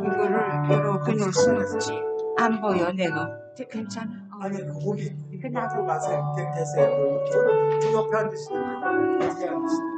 이거를 이렇게 놓을 수는 없지. 안 보여 내가. 괜찮아. 아니 거기 앞으로 가서 이렇게 되세요. 저 옆에 앉으시면 어떻게 앉으시면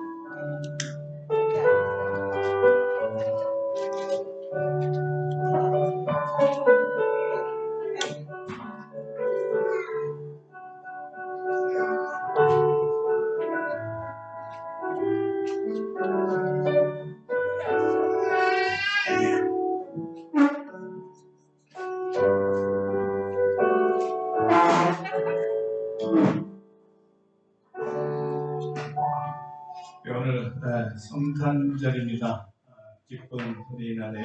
오늘 성탄절입니다. 기쁜 우리 날에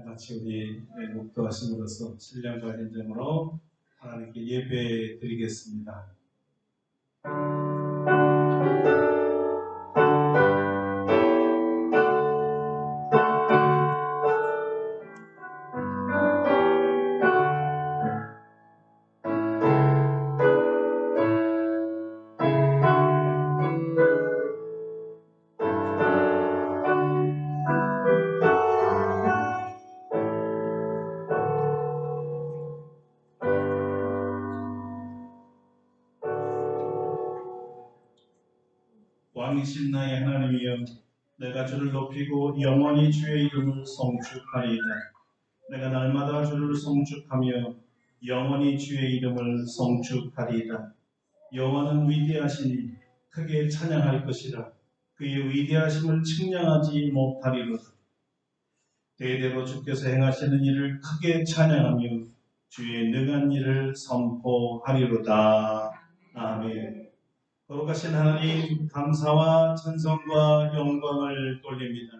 같이 우리 목도하심으로써 신령과 인정으로 하나님께 예배 드리겠습니다. 왕이신 나의 하나님이여, 내가 주를 높이고 영원히 주의 이름을 송축하리이다. 내가 날마다 주를 송축하며 영원히 주의 이름을 송축하리이다. 여호와는 위대하시니 크게 찬양할 것이라. 그의 위대하심을 측량하지 못하리로다. 대대로 주께서 행하시는 일을 크게 찬양하며 주의 능한 일을 선포하리로다. 아멘. 거룩하신 하나님, 감사와 찬송과 영광을 돌립니다.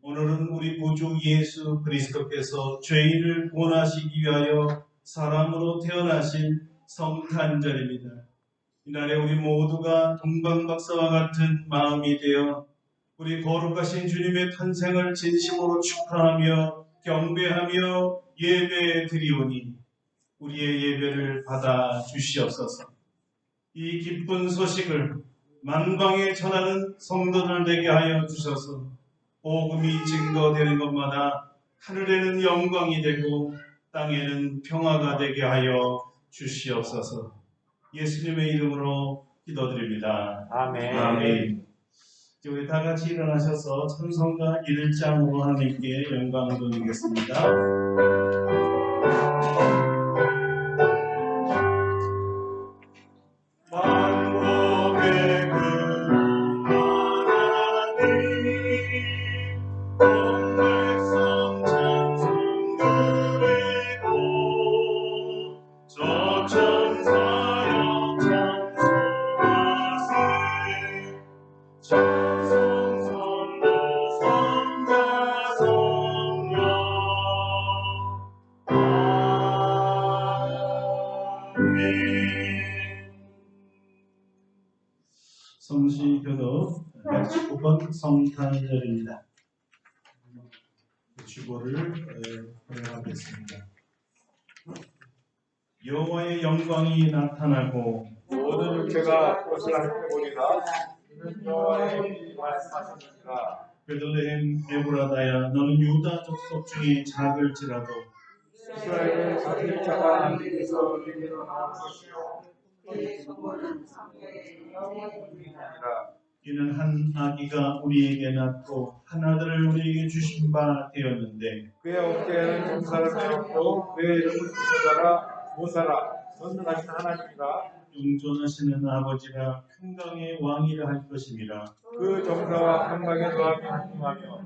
오늘은 우리 구주 예수 그리스도께서 죄인을 구원하시기 위하여 사람으로 태어나신 성탄절입니다. 이날에 우리 모두가 동방박사와 같은 마음이 되어 우리 거룩하신 주님의 탄생을 진심으로 축하하며 경배하며 예배 드리오니 우리의 예배를 받아 주시옵소서. 이 기쁜 소식을 만방에 전하는 성도들 되게 하여 주셔서 복음이 증거되는 것마다 하늘에는 영광이 되고 땅에는 평화가 되게 하여 주시옵소서. 예수님의 이름으로 기도드립니다. 아멘. 아멘. 우리 다 같이 일어나셔서 찬송가 1장으로 하나님께 영광을 돌리겠습니다. 성시교도 119번 성탄절입니다. 주보를 활용하겠습니다. 여호와의 영광이 나타나고 모든 육체가 꽃을 함께 보리라. 이는 여호와의 말씀하셨느니라. 베들레헴 에브라다야, 너는 유다 족속 중에 작을지라도 이스라엘의 자기 자가 안에서 내게로 나올 것이요 그의 소문은 성경에 영원이니라. 이는 한 아기가 우리에게 낳고 한 아들을 우리에게 주신 바 되었는데 그의 어깨에는 정사를 메었고 그의 이름은 기사라 모사라 전능하신 하나님이라. 영존하시는 아버지라 평강의 왕이라 할 것임이라. 그 정사와 평강의 노함이 함께하며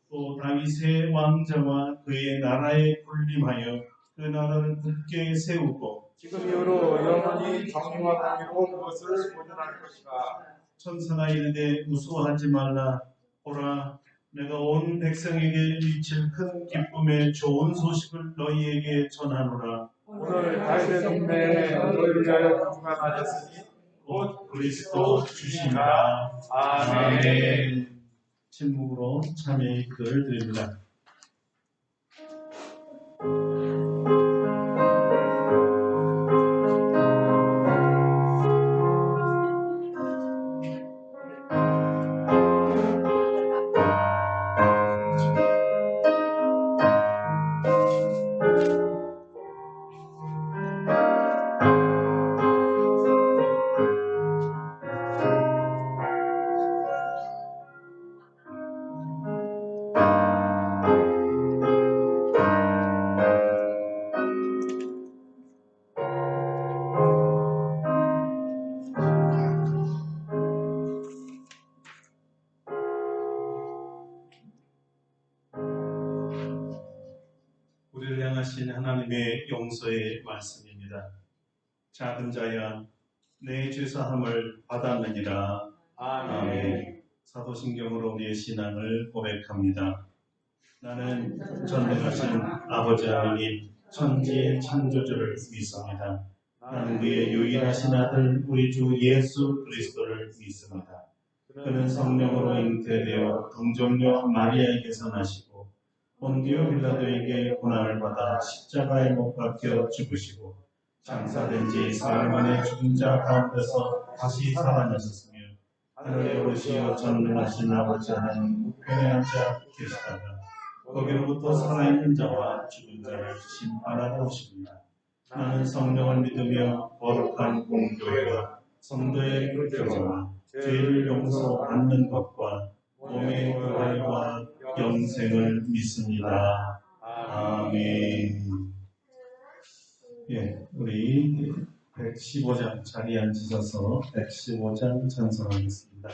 또 다윗의 왕자와 그의 나라에 군림하여 그 나라를 굳게 세우고 지금 이후로 영원히 정의와 공의로 그것을 보존할 것이다. 천사가 이르되 무서워하지 말라. 보라, 내가 온 백성에게 미칠 큰 기쁨의 좋은 소식을 너희에게 전하노라. 오늘 다윗의 동네에 너희를 위하여 구주가 나셨으니 곧 그리스도 주십니다. 아멘. 침묵으로 참여의 기도를 드립니다. 우리를 향하신 하나님의 용서의 말씀입니다. 작은 자야 내 죄사함을 받았느니라. 아멘. 사도신경으로 우리의 신앙을 고백합니다. 나는 전능하신 아버지 하나님 천지의 창조주를 믿습니다. 나는 그의 유일하신 아들 우리 주 예수 그리스도를 믿습니다. 그는 성령으로 잉태되어 동정녀 마리아에게서 나시고 본디오 빌라도에게 고난을 받아 십자가에 못 박혀 죽으시고 장사된 지 사흘 만에 죽은 자 가운데서 다시 살아나셨으며 하늘에 오르시어 전능하신 아버지 하나님 우편에 앉아 계시다가 거기로부터 살아있는 자와 죽은 자를 심판하러 오십니다. 나는 성령을 믿으며 거룩한 공교회와 성도의 교제와 죄를 용서받는 것과 몸의 부활과 영생을 믿습니다. 아멘. 예, 우리 115장 자리에 앉으셔서 115장 찬송하겠습니다.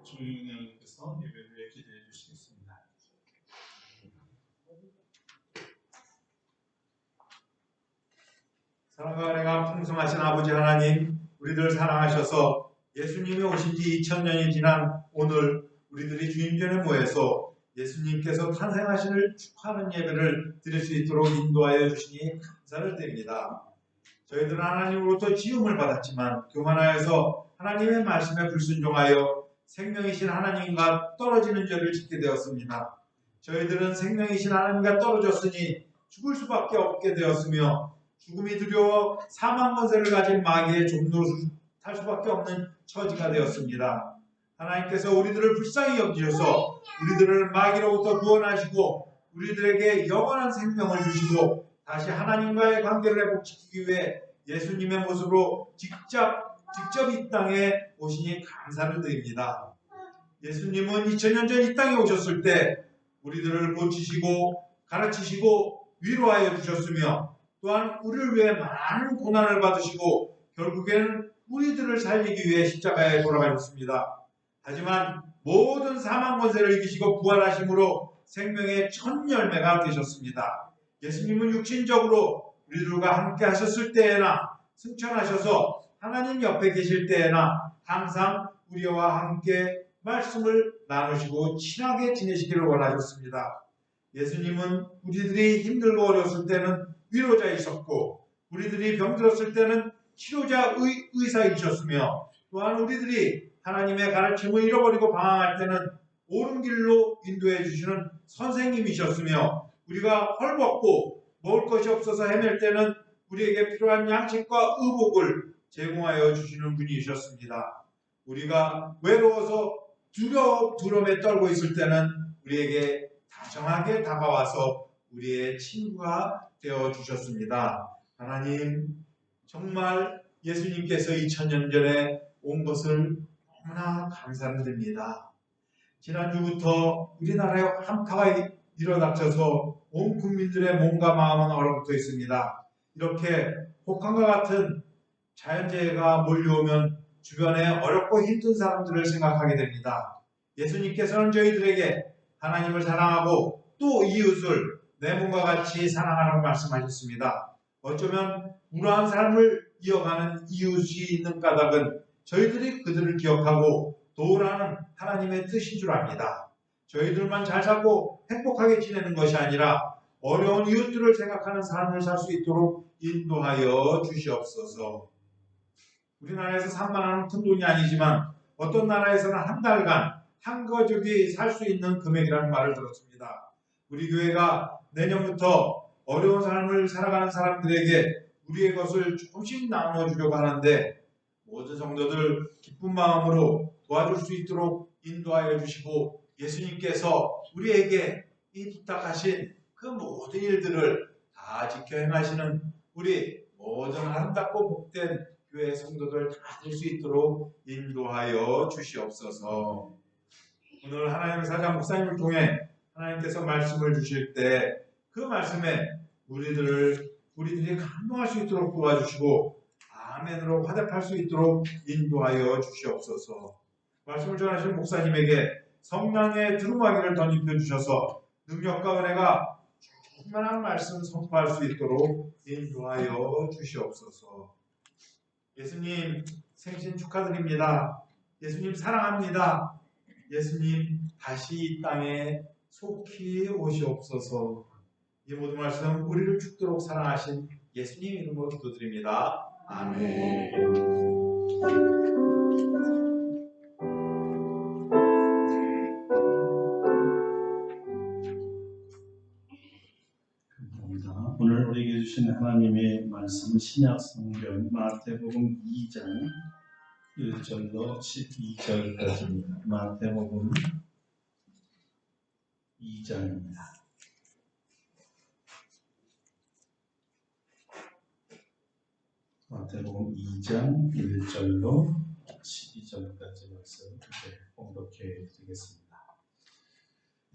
조용히님께서 예배를 기도해 주시겠습니다. 사랑과 은혜가 풍성하신 아버지 하나님, 우리들 사랑하셔서 예수님이 오신 지 2000년이 지난 오늘 우리들이 주님전에 모여서 예수님께서 탄생하심을 축하하는 예배를 드릴 수 있도록 인도하여 주시니 감사를 드립니다. 저희들은 하나님으로부터 지음을 받았지만 교만하여서 하나님의 말씀에 불순종하여 생명이신 하나님과 떨어지는 죄를 짓게 되었습니다. 저희들은 생명이신 하나님과 떨어졌으니 죽을 수밖에 없게 되었으며 죽음이 두려워 사망 권세를 가진 마귀의 종노릇할 수밖에 없는 처지가 되었습니다. 하나님께서 우리들을 불쌍히 여기셔서 우리들을 마귀로부터 구원하시고 우리들에게 영원한 생명을 주시고 다시 하나님과의 관계를 회복시키기 위해 예수님의 모습으로 직접 이 땅에 오시니 감사를 드립니다. 예수님은 2000년 전 이 땅에 오셨을 때 우리들을 고치시고 가르치시고 위로하여 주셨으며 또한 우리를 위해 많은 고난을 받으시고 결국에는 우리들을 살리기 위해 십자가에 돌아가셨습니다. 하지만 모든 사망 권세를 이기시고 부활하심으로 생명의 첫 열매가 되셨습니다. 예수님은 육신적으로 우리들과 함께 하셨을 때에나 승천하셔서 하나님 옆에 계실 때에나 항상 우리와 함께 말씀을 나누시고 친하게 지내시기를 원하셨습니다. 예수님은 우리들이 힘들고 어려웠을 때는 위로자이셨고 우리들이 병들었을 때는 치료자 의사이셨으며 또한 우리들이 하나님의 가르침을 잃어버리고 방황할 때는 옳은 길로 인도해 주시는 선생님이셨으며 우리가 헐벗고 먹을 것이 없어서 헤맬 때는 우리에게 필요한 양식과 의복을 제공하여 주시는 분이셨습니다. 우리가 외로워서 두려움에 떨고 있을 때는 우리에게 다정하게 다가와서 우리의 친구가 되어 주셨습니다. 하나님, 정말 예수님께서 2000년 전에 온 것을 너무나 감사드립니다. 지난주부터 우리나라에 한파가 일어닥쳐서 온 국민들의 몸과 마음은 얼어붙어 있습니다. 이렇게 혹한과 같은 자연재해가 몰려오면 주변에 어렵고 힘든 사람들을 생각하게 됩니다. 예수님께서는 저희들에게 하나님을 사랑하고 또 이웃을 내 몸과 같이 사랑하라고 말씀하셨습니다. 어쩌면 무료한 삶을 이어가는 이웃이 있는 까닭은 저희들이 그들을 기억하고 도우라는 하나님의 뜻인 줄 압니다. 저희들만 잘 살고 행복하게 지내는 것이 아니라 어려운 이웃들을 생각하는 삶을 살 수 있도록 인도하여 주시옵소서. 우리나라에서 3만 원은 큰 돈이 아니지만 어떤 나라에서는 한 달간 한 가족이 살 수 있는 금액이라는 말을 들었습니다. 우리 교회가 내년부터 어려운 삶을 살아가는 사람들에게 우리의 것을 조금씩 나눠주려고 하는데 모든 성도들 기쁜 마음으로 도와줄 수 있도록 인도하여 주시고 예수님께서 우리에게 이 부탁하신 그 모든 일들을 다 지켜 행하시는 우리 모든 아름답고 복된 교회 성도들 다 될 수 있도록 인도하여 주시옵소서. 오늘 하나님의 사자 목사님을 통해 하나님께서 말씀을 주실 때 그 말씀에 우리들이 감동할 수 있도록 도와주시고 아멘으로 화답할 수 있도록 인도하여 주시옵소서. 말씀을 전하신 목사님에게 성령의 두루마기를 덧입혀 주셔서 능력과 은혜가 충만한 말씀 선포할 수 있도록 인도하여 주시옵소서. 예수님 생신 축하드립니다. 예수님 사랑합니다. 예수님 다시 이 땅에 속히 오시옵소서. 이 모든 말씀 우리를 죽도록 사랑하신 예수님 이름으로 기도드립니다. 아멘. 감사합니다. 오늘 우리에게 주신 하나님의 말씀은 신약 성경 마태복음 2장 1절로 12절까지입니다. 마태복음 2장입니다. 마태복음 2장 1절로 12절까지 말씀 공독해 드리겠습니다.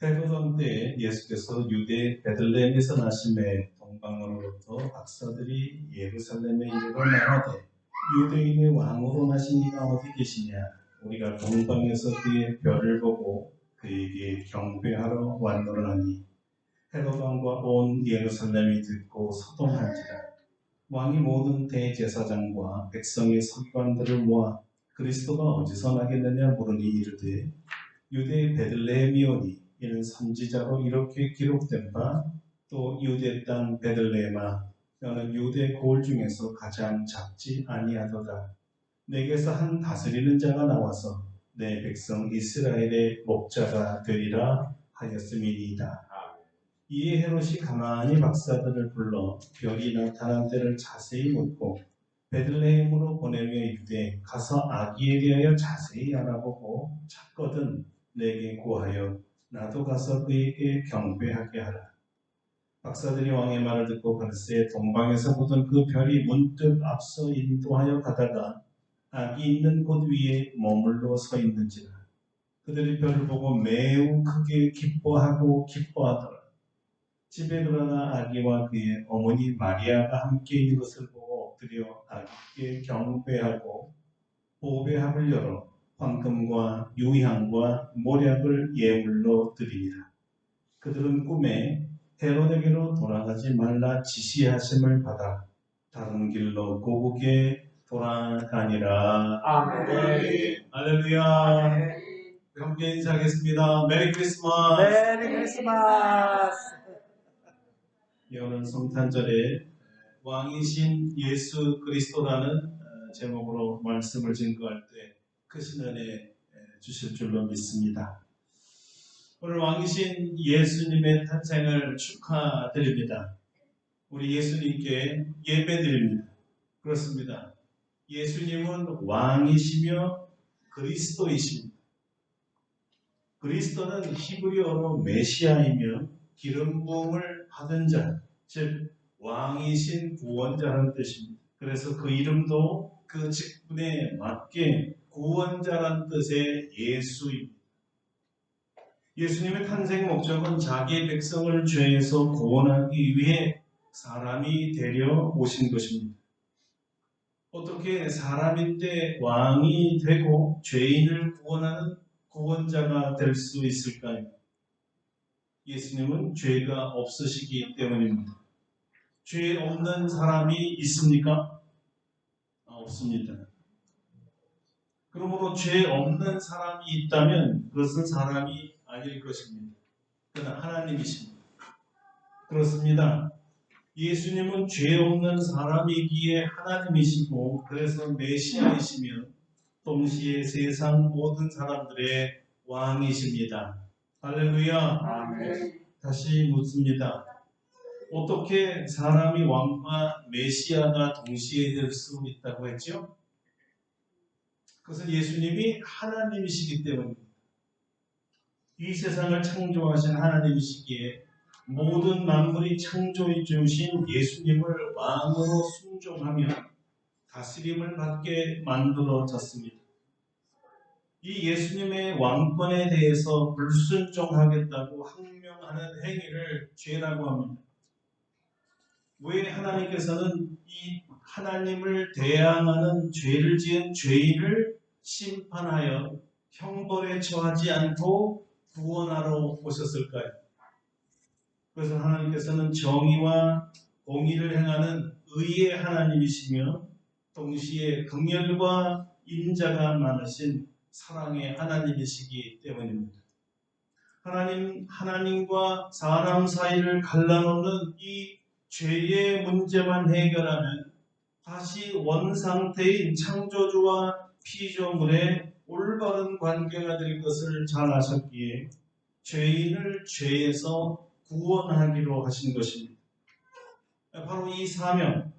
헤로던 때에 예수께서 유대 베들레헴에서 나심에 동방으로부터 박사들이 예루살렘에 이르러 말하되 유대인의 왕으로 나신 이가 어디 계시냐? 우리가 동방에서 그의 별을 보고 그에게 경배하러 왔노라니. 헤롯 왕과 온 예루살렘이 듣고 소동한지라. 왕이 모든 대제사장과 백성의 서기관들을 모아 그리스도가 어디서 나겠느냐 물으니 이르되 유대 베들레헴이오니 이는 선지자로 이렇게 기록된 바 또 유대 땅 베들레헴아 너는 유대 고을 중에서 가장 작지 아니하도다. 내게서 한 다스리는 자가 나와서 내 백성 이스라엘의 목자가 되리라 하였음이니이다. 이에 헤롯이 가만히 박사들을 불러 별이 나타난 때를 자세히 묻고 베들레헴으로 보내며 이르되 가서 아기에 대하여 자세히 알아보고 찾거든 내게 고하여 나도 가서 그에게 경배하게 하라. 박사들이 왕의 말을 듣고 글쎄 동방에서 보던 그 별이 문득 앞서 인도하여 가다가 아기 있는 곳 위에 머물러 서 있는지라. 그들이 별을 보고 매우 크게 기뻐하더라. 집에 들어가 아기와 그의 어머니 마리아가 함께 있는 것을 보고 엎드려 아기께 경배하고 보배함을 열어 황금과 유향과 모략을 예물로 드립니다. 그들은 꿈에 헤로데게로 돌아가지 말라 지시하심을 받아 다른 길로 고국에 돌아가니라. 아멘. 할렐루야. 함께 인사하겠습니다. 메리 크리스마스. 메리 크리스마스. 오늘 성탄절에 왕이신 예수 그리스도라는 제목으로 말씀을 증거할 때 크신 은혜 주실 줄로 믿습니다. 오늘 왕이신 예수님의 탄생을 축하드립니다. 우리 예수님께 예배드립니다. 그렇습니다. 예수님은 왕이시며 그리스도이십니다. 그리스도는 히브리어로 메시아이며 기름 부음을 받은 자, 즉 왕이신 구원자라는 뜻입니다. 그래서 그 이름도 그 직분에 맞게 구원자라는 뜻의 예수입니다. 예수님의 탄생 목적은 자기의 백성을 죄에서 구원하기 위해 사람이 되려 오신 것입니다. 어떻게 사람인데 왕이 되고 죄인을 구원하는 구원자가 될 수 있을까요? 예수님은 죄가 없으시기 때문입니다. 죄 없는 사람이 있습니까? 없습니다. 그러므로 죄 없는 사람이 있다면 그것은 사람이 아닐 것입니다. 그러나 하나님이십니다. 그렇습니다. 예수님은 죄 없는 사람이기에 하나님이시고 그래서 메시아이시며 동시에 세상 모든 사람들의 왕이십니다. 할렐루야. 아멘. 다시 묻습니다. 어떻게 사람이 왕과 메시아가 동시에 될 수 있다고 했죠? 그것은 예수님이 하나님이시기 때문입니다. 이 세상을 창조하신 하나님이시기에 모든 만물이 창조해 주신 예수님을 왕으로 순종하며 다스림을 받게 만들어졌습니다. 이 예수님의 왕권에 대해서 불순종하겠다고 항명하는 행위를 죄라고 합니다. 왜 하나님께서는 이 하나님을 대항하는 죄를 지은 죄인을 심판하여 형벌에 처하지 않고 구원하러 오셨을까요? 그래서 하나님께서는 정의와 공의를 행하는 의의 하나님이시며 동시에 긍휼과 인자가 많으신 사랑의 하나님이시기 때문입니다. 하나님과 사람 사이를 갈라놓는 이 죄의 문제만 해결하면 다시 원상태인 창조주와 피조물의 올바른 관계가 될 것을 잘 아셨기에 죄인을 죄에서 구원하기로 하신 것입니다. 바로 이 사명,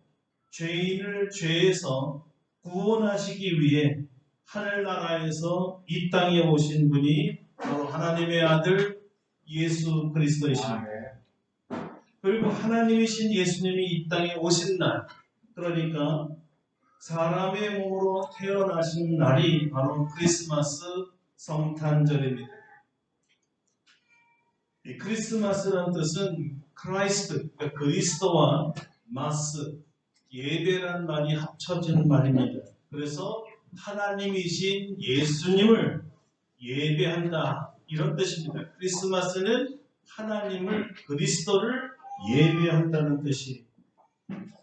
죄인을 죄에서 구원하시기 위해 하늘나라에서 이 땅에 오신 분이 바로 하나님의 아들 예수 그리스도이십니다. 그리고 하나님이신 예수님이 이 땅에 오신 날, 그러니까 사람의 몸으로 태어나신 날이 바로 크리스마스 성탄절입니다. 이 크리스마스라는 뜻은 크라이스트, 그러니까 그리스도와 마스, 예배라는 말이 합쳐진 말입니다. 그래서 하나님이신 예수님을 예배한다, 이런 뜻입니다. 크리스마스는 하나님을, 그리스도를 예배한다는 뜻이.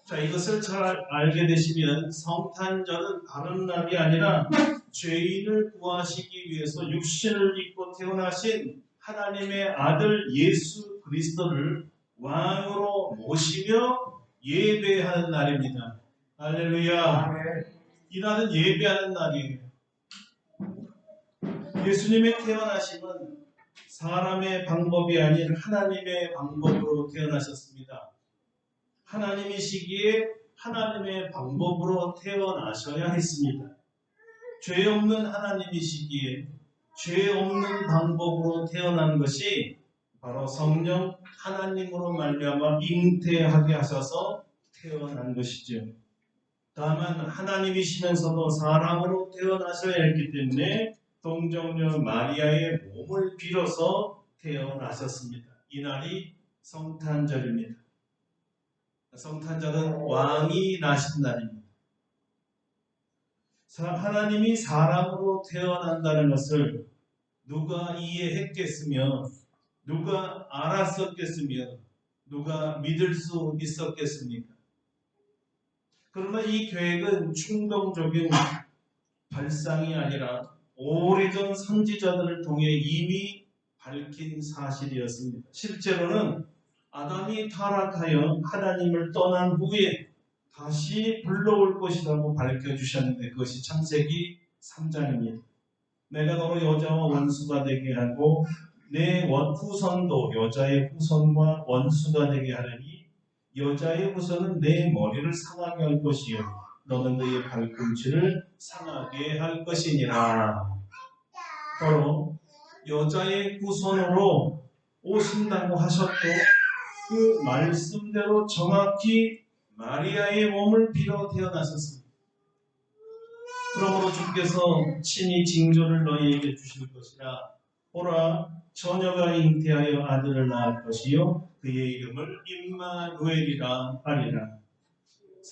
자, 이것을 잘 알게 되시면 성탄절은 다른 날이 아니라 죄인을 구하시기 위해서 육신을 입고 태어나신 하나님의 아들 예수 그리스도를 왕으로 모시며 예배하는 날입니다. 할렐루야. 이 날은 예배하는 날이에요. 예수님의 태어나심은 사람의 방법이 아닌 하나님의 방법으로 태어나셨습니다. 하나님이시기에 하나님의 방법으로 태어나셔야 했습니다. 죄 없는 하나님이시기에 죄 없는 방법으로 태어난 것이 바로 성령 하나님으로 말미암아 잉태하게 하셔서 태어난 것이죠. 다만 하나님이시면서도 사람으로 태어나셔야 했기 때문에 동정녀 마리아의 몸을 빌어서 태어나셨습니다. 이 날이 성탄절입니다. 성탄절은 왕이 나신 날입니다. 하나님이 사람으로 태어난다는 것을 누가 이해했겠으며, 누가 알았었겠으며, 누가 믿을 수 있었겠습니까? 그러나 이 계획은 충동적인 발상이 아니라 오래전 선지자들을 통해 이미 밝힌 사실이었습니다. 실제로는 아담이 타락하여 하나님을 떠난 후에 다시 불러올 것이라고 밝혀주셨는데, 그것이 창세기 3장입니다. 내가 너로 여자와 원수가 되게 하고 내 후손도 여자의 후손과 원수가 되게 하려니 여자의 후손은 내 머리를 상하게 할 것이요 너는 너의 발꿈치를 상하게 할 것이니라. 바로 여자의 후손으로 오신다고 하셨고, 그 말씀대로 정확히 마리아의 몸을 빌어 태어나셨습니다. 그러므로 주께서 친히 징조를 너희에게 주실 것이라. 보라, 처녀가 잉태하여 아들을 낳을 것이요 그의 이름을 임마누엘이라 하리라.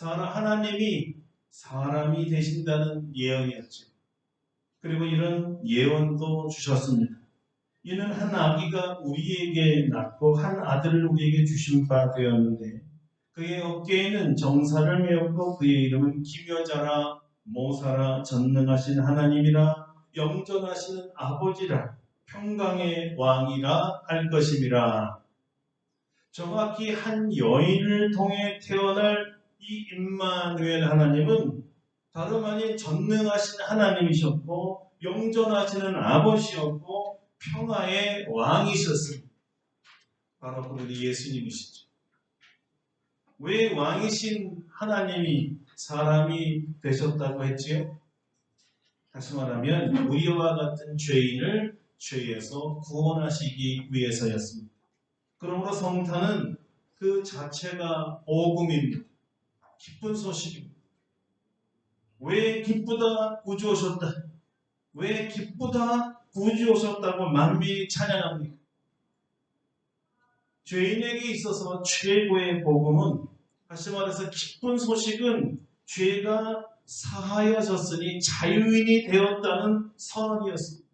하나님이 사람이 되신다는 예언이었죠. 그리고 이런 예언도 주셨습니다. 이는 한 아기가 우리에게 낳고 한 아들을 우리에게 주신 바 되었는데, 그의 어깨에는 정사를 메었고 그의 이름은 기묘자라, 모사라, 전능하신 하나님이라, 영전하시는 아버지라, 평강의 왕이라 할 것임이라. 정확히 한 여인을 통해 태어날 이 임마누엘 하나님은 다름 아닌 전능하신 하나님이셨고, 영전하시는 아버지였고, 평화의 왕이셨습니다. 바로 우리 예수님이시죠. 왜 왕이신 하나님이 사람이 되셨다고 했지요? 다시 말하면 우리와 같은 죄인을 죄에서 구원하시기 위해서였습니다. 그러므로 성탄은 그 자체가 복음입니다. 기쁜 소식입니다. 왜 기쁘다 구주 오셨다, 왜 기쁘다 구주 오셨다고 만민이 찬양합니까? 죄인에게 있어서 최고의 복음은, 다시 말해서 기쁜 소식은 죄가 사하여졌으니 자유인이 되었다는 선언이었습니다.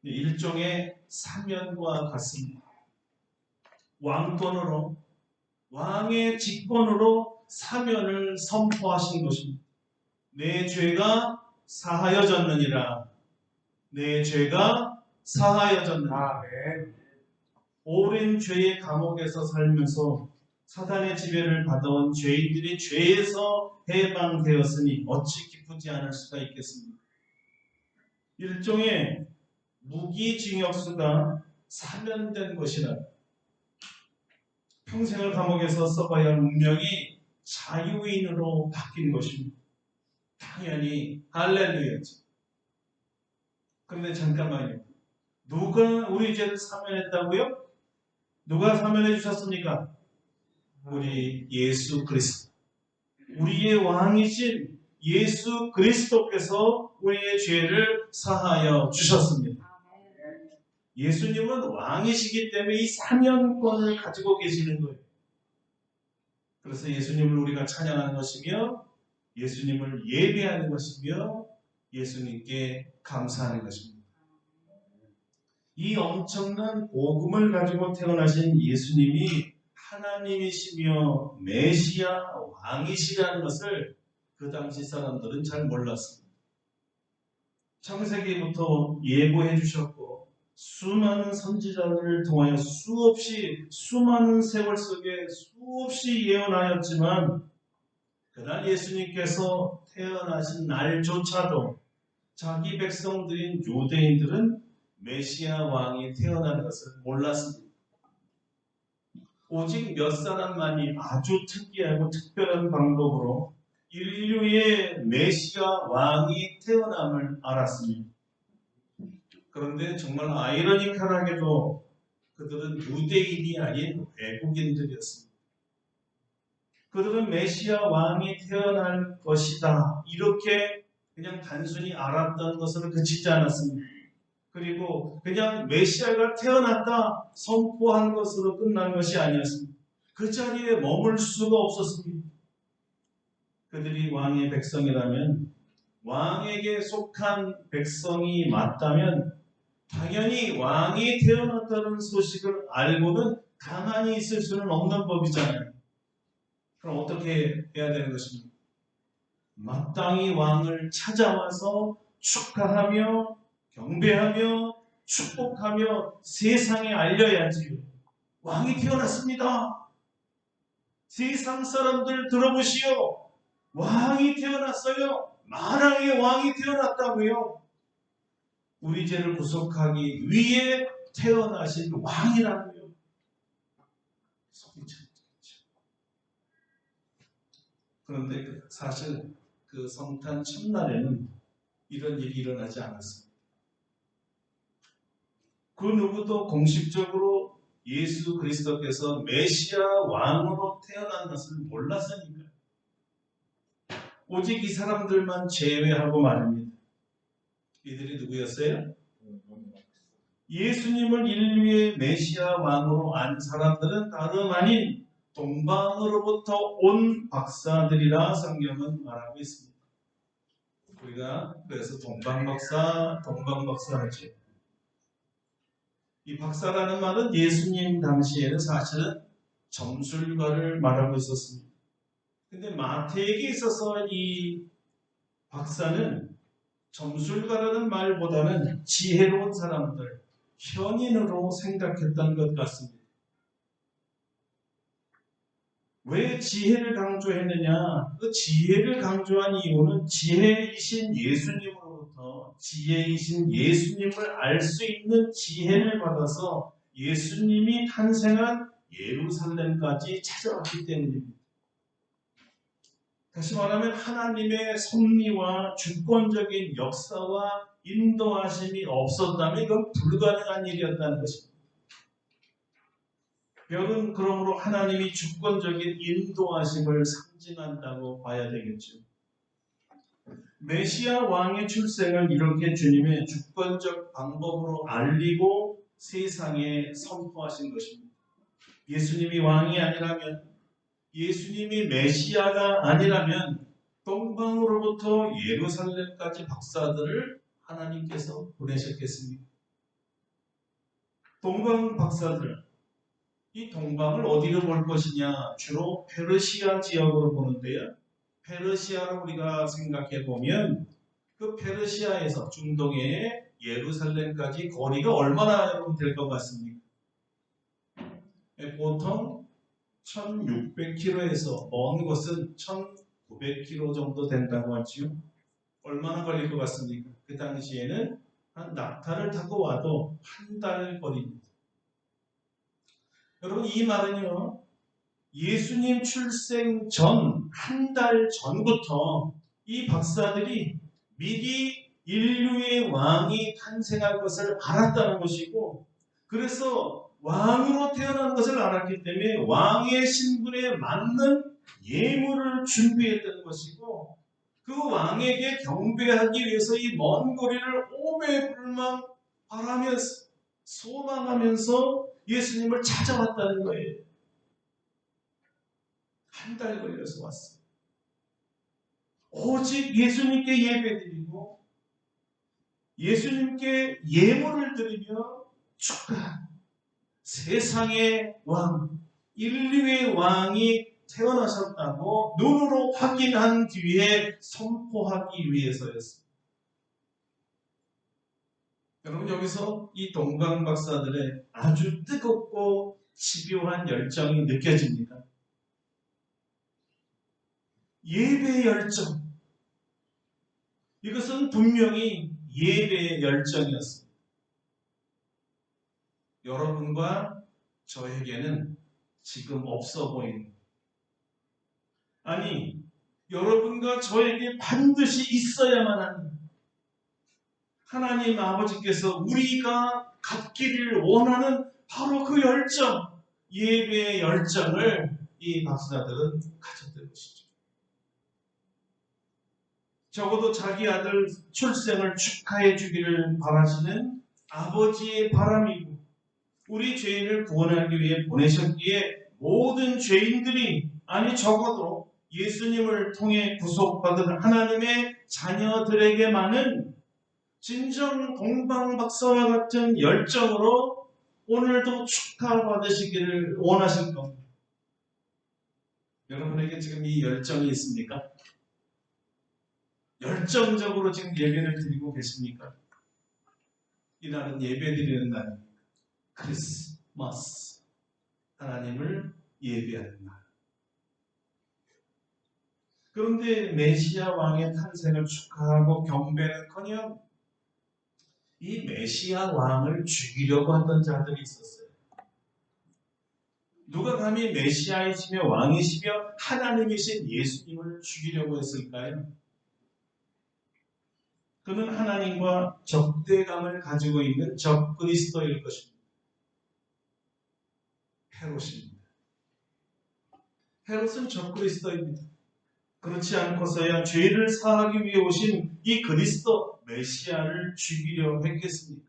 일종의 사면과 같습니다. 왕권으로, 왕의 직권으로 사면을 선포하신 것입니다. 내 죄가 사하여졌느니라. 내 죄가 사하여졌느니라. 오랜 죄의 감옥에서 살면서 사탄의 지배를 받아온 죄인들이 죄에서 해방되었으니 어찌 기쁘지 않을 수가 있겠습니까? 일종의 무기징역수가 사면된 것이라, 평생을 감옥에서 써봐야 할 운명이 자유인으로 바뀐 것입니다. 당연히 할렐루야죠. 그런데 잠깐만요. 누가 우리 죄를 사면했다고요? 누가 사면해 주셨습니까? 우리 예수 그리스도. 우리의 왕이신 예수 그리스도께서 우리의 죄를 사하여 주셨습니다. 예수님은 왕이시기 때문에 이 사면권을 가지고 계시는 거예요. 그래서 예수님을 우리가 찬양하는 것이며, 예수님을 예배하는 것이며, 예수님께 감사하는 것입니다. 이 엄청난 복음을 가지고 태어나신 예수님이 하나님이시며 메시아 왕이시라는 것을 그 당시 사람들은 잘 몰랐습니다. 창세기부터 예고해 주셨고, 수많은 선지자들을 통하여 수많은 세월 속에 수없이 예언하였지만, 그날 예수님께서 태어나신 날조차도 자기 백성들인 유대인들은 메시아 왕이 태어나는 것을 몰랐습니다. 오직 몇 사람만이 아주 특이하고 특별한 방법으로 인류의 메시아 왕이 태어남을 알았습니다. 그런데 정말 아이러니컬하게도 그들은 유대인이 아닌 외국인들이었습니다. 그들은 메시아 왕이 태어날 것이다, 이렇게 그냥 단순히 알았던 것으로 그치지 않았습니다. 그리고 그냥 메시아가 태어났다 선포한 것으로 끝난 것이 아니었습니다. 그 자리에 머물 수가 없었습니다. 그들이 왕의 백성이라면, 왕에게 속한 백성이 맞다면 당연히 왕이 태어났다는 소식을 알고는 가만히 있을 수는 없는 법이잖아요. 그럼 어떻게 해야 되는 것입니까? 마땅히 왕을 찾아와서 축하하며 경배하며 축복하며 세상에 알려야지요. 왕이 태어났습니다. 세상 사람들 들어보시오. 왕이 태어났어요. 만왕의 왕이 태어났다고요. 우리 죄를 구속하기 위해 태어나신 왕이라고요. 소리쳤죠. 그런데 사실 그 성탄 첫날에는 이런 일이 일어나지 않았습니다. 그 누구도 공식적으로 예수 그리스도께서 메시아 왕으로 태어난 것을 몰랐으니까요. 오직 이 사람들만 제외하고 말입니다. 이들이 누구였어요? 예수님을 인류의 메시아 왕으로 안 사람들은 다름 아닌 동방으로부터 온 박사들이라 성경은 말하고 있습니다. 우리가 그래서 동방박사 하죠. 이 박사라는 말은 예수님 당시에는 사실은 점술가를 말하고 있었습니다. 근데 마태에게 있어서 이 박사는 점술가라는 말보다는 지혜로운 사람들, 현인으로 생각했던 것 같습니다. 왜 지혜를 강조했느냐? 그 지혜를 강조한 이유는 지혜이신 예수님으로부터 지혜이신 예수님을 알 수 있는 지혜를 받아서 예수님이 탄생한 예루살렘까지 찾아왔기 때문입니다. 다시 말하면 하나님의 섭리와 주권적인 역사와 인도하심이 없었다면 이건 불가능한 일이었다는 것입니다. 별은 그러므로 하나님이 주권적인 인도하심을 상징한다고 봐야 되겠죠. 메시아 왕의 출생을 이렇게 주님의 주권적 방법으로 알리고 세상에 선포하신 것입니다. 예수님이 왕이 아니라면, 예수님이 메시아가 아니라면 동방으로부터 예루살렘까지 박사들을 하나님께서 보내셨겠습니까? 동방 박사들, 이 동방을 어디로 볼 것이냐? 주로 페르시아 지역으로 보는데요. 페르시아를 우리가 생각해 보면 그 페르시아에서 중동의 예루살렘까지 거리가 얼마나 될 것 같습니까? 보통 1600km에서 먼 곳은 1900km 정도 된다고 하죠. 얼마나 걸릴 것 같습니까? 그 당시에는 한 낙타를 타고 와도 한 달 거리입니다. 여러분, 이 말은요, 예수님 출생 전, 한 달 전부터 이 박사들이 미리 인류의 왕이 탄생할 것을 알았다는 것이고, 그래서 왕으로 태어난 것을 알았기 때문에 왕의 신분에 맞는 예물을 준비했던 것이고, 그 왕에게 경배하기 위해서 이 먼 거리를 오매불망 바라면서 소망하면서 예수님을 찾아왔다는 거예요. 한 달 걸려서 왔어요. 오직 예수님께 예배드리고 예수님께 예물을 드리며 축하, 세상의 왕, 인류의 왕이 태어나셨다고 눈으로 확인한 뒤에 선포하기 위해서였습니다. 여러분, 여기서 이 동방 박사들의 아주 뜨겁고 집요한 열정이 느껴집니다. 예배의 열정. 이것은 분명히 예배의 열정이었습니다. 여러분과 저에게는 지금 없어 보이는, 아니, 여러분과 저에게 반드시 있어야만 하는 하나님 아버지께서 우리가 갖기를 원하는 바로 그 열정, 예배의 열정을 이 박사들은 가졌던 것이죠. 적어도 자기 아들 출생을 축하해 주기를 바라시는 아버지의 바람이고 우리 죄인을 구원하기 위해 보내셨기에 모든 죄인들이 아니 적어도 예수님을 통해 구속받은 하나님의 자녀들에게만은 진정 동방박사와 같은 열정으로 오늘도 축하받으시기를 원하실 겁니다. 여러분에게 지금 이 열정이 있습니까? 열정적으로 지금 예배를 드리고 계십니까? 이날은 예배 드리는 날입니다. 크리스마스. 하나님을 예배하는 날. 그런데 메시아 왕의 탄생을 축하하고 경배는커녕 이 메시아 왕을 죽이려고 하던 자들이 있었어요. 누가 감히 메시아이시며 왕이시며 하나님이신 예수님을 죽이려고 했을까요? 그는 하나님과 적대감을 가지고 있는 적그리스도일 것입니다. 헤롯입니다. 헤롯은 적그리스도입니다. 그렇지 않고서야 죄를 사하기 위해 오신 이 그리스도 메시아를 죽이려 했겠습니까?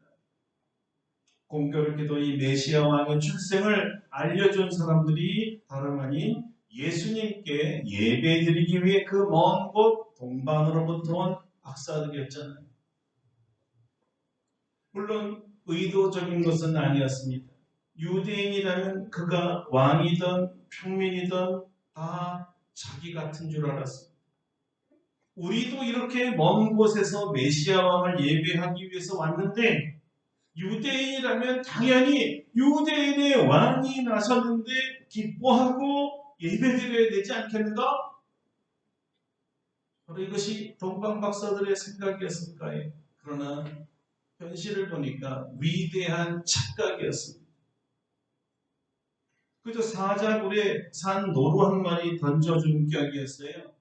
공교롭게도 이 메시아 왕의 출생을 알려준 사람들이 다름 아닌 예수님께 예배드리기 위해 그 먼 곳 동방으로부터 온 박사들이었잖아요. 물론 의도적인 것은 아니었습니다. 유대인이라면 그가 왕이든 평민이든 다 자기 같은 줄 알았습니다. 우리도 이렇게 먼 곳에서 메시아 왕을 예배하기 위해서 왔는데 유대인이라면 당연히 유대인의 왕이 나섰는데 기뻐하고 예배드려야 되지 않겠는가? 바로 이것이 동방박사들의 생각이었을까요? 그러나 현실을 보니까 위대한 착각이었습니다. 그저 사자굴에 산 노루 한 마리 던져준 격이었어요.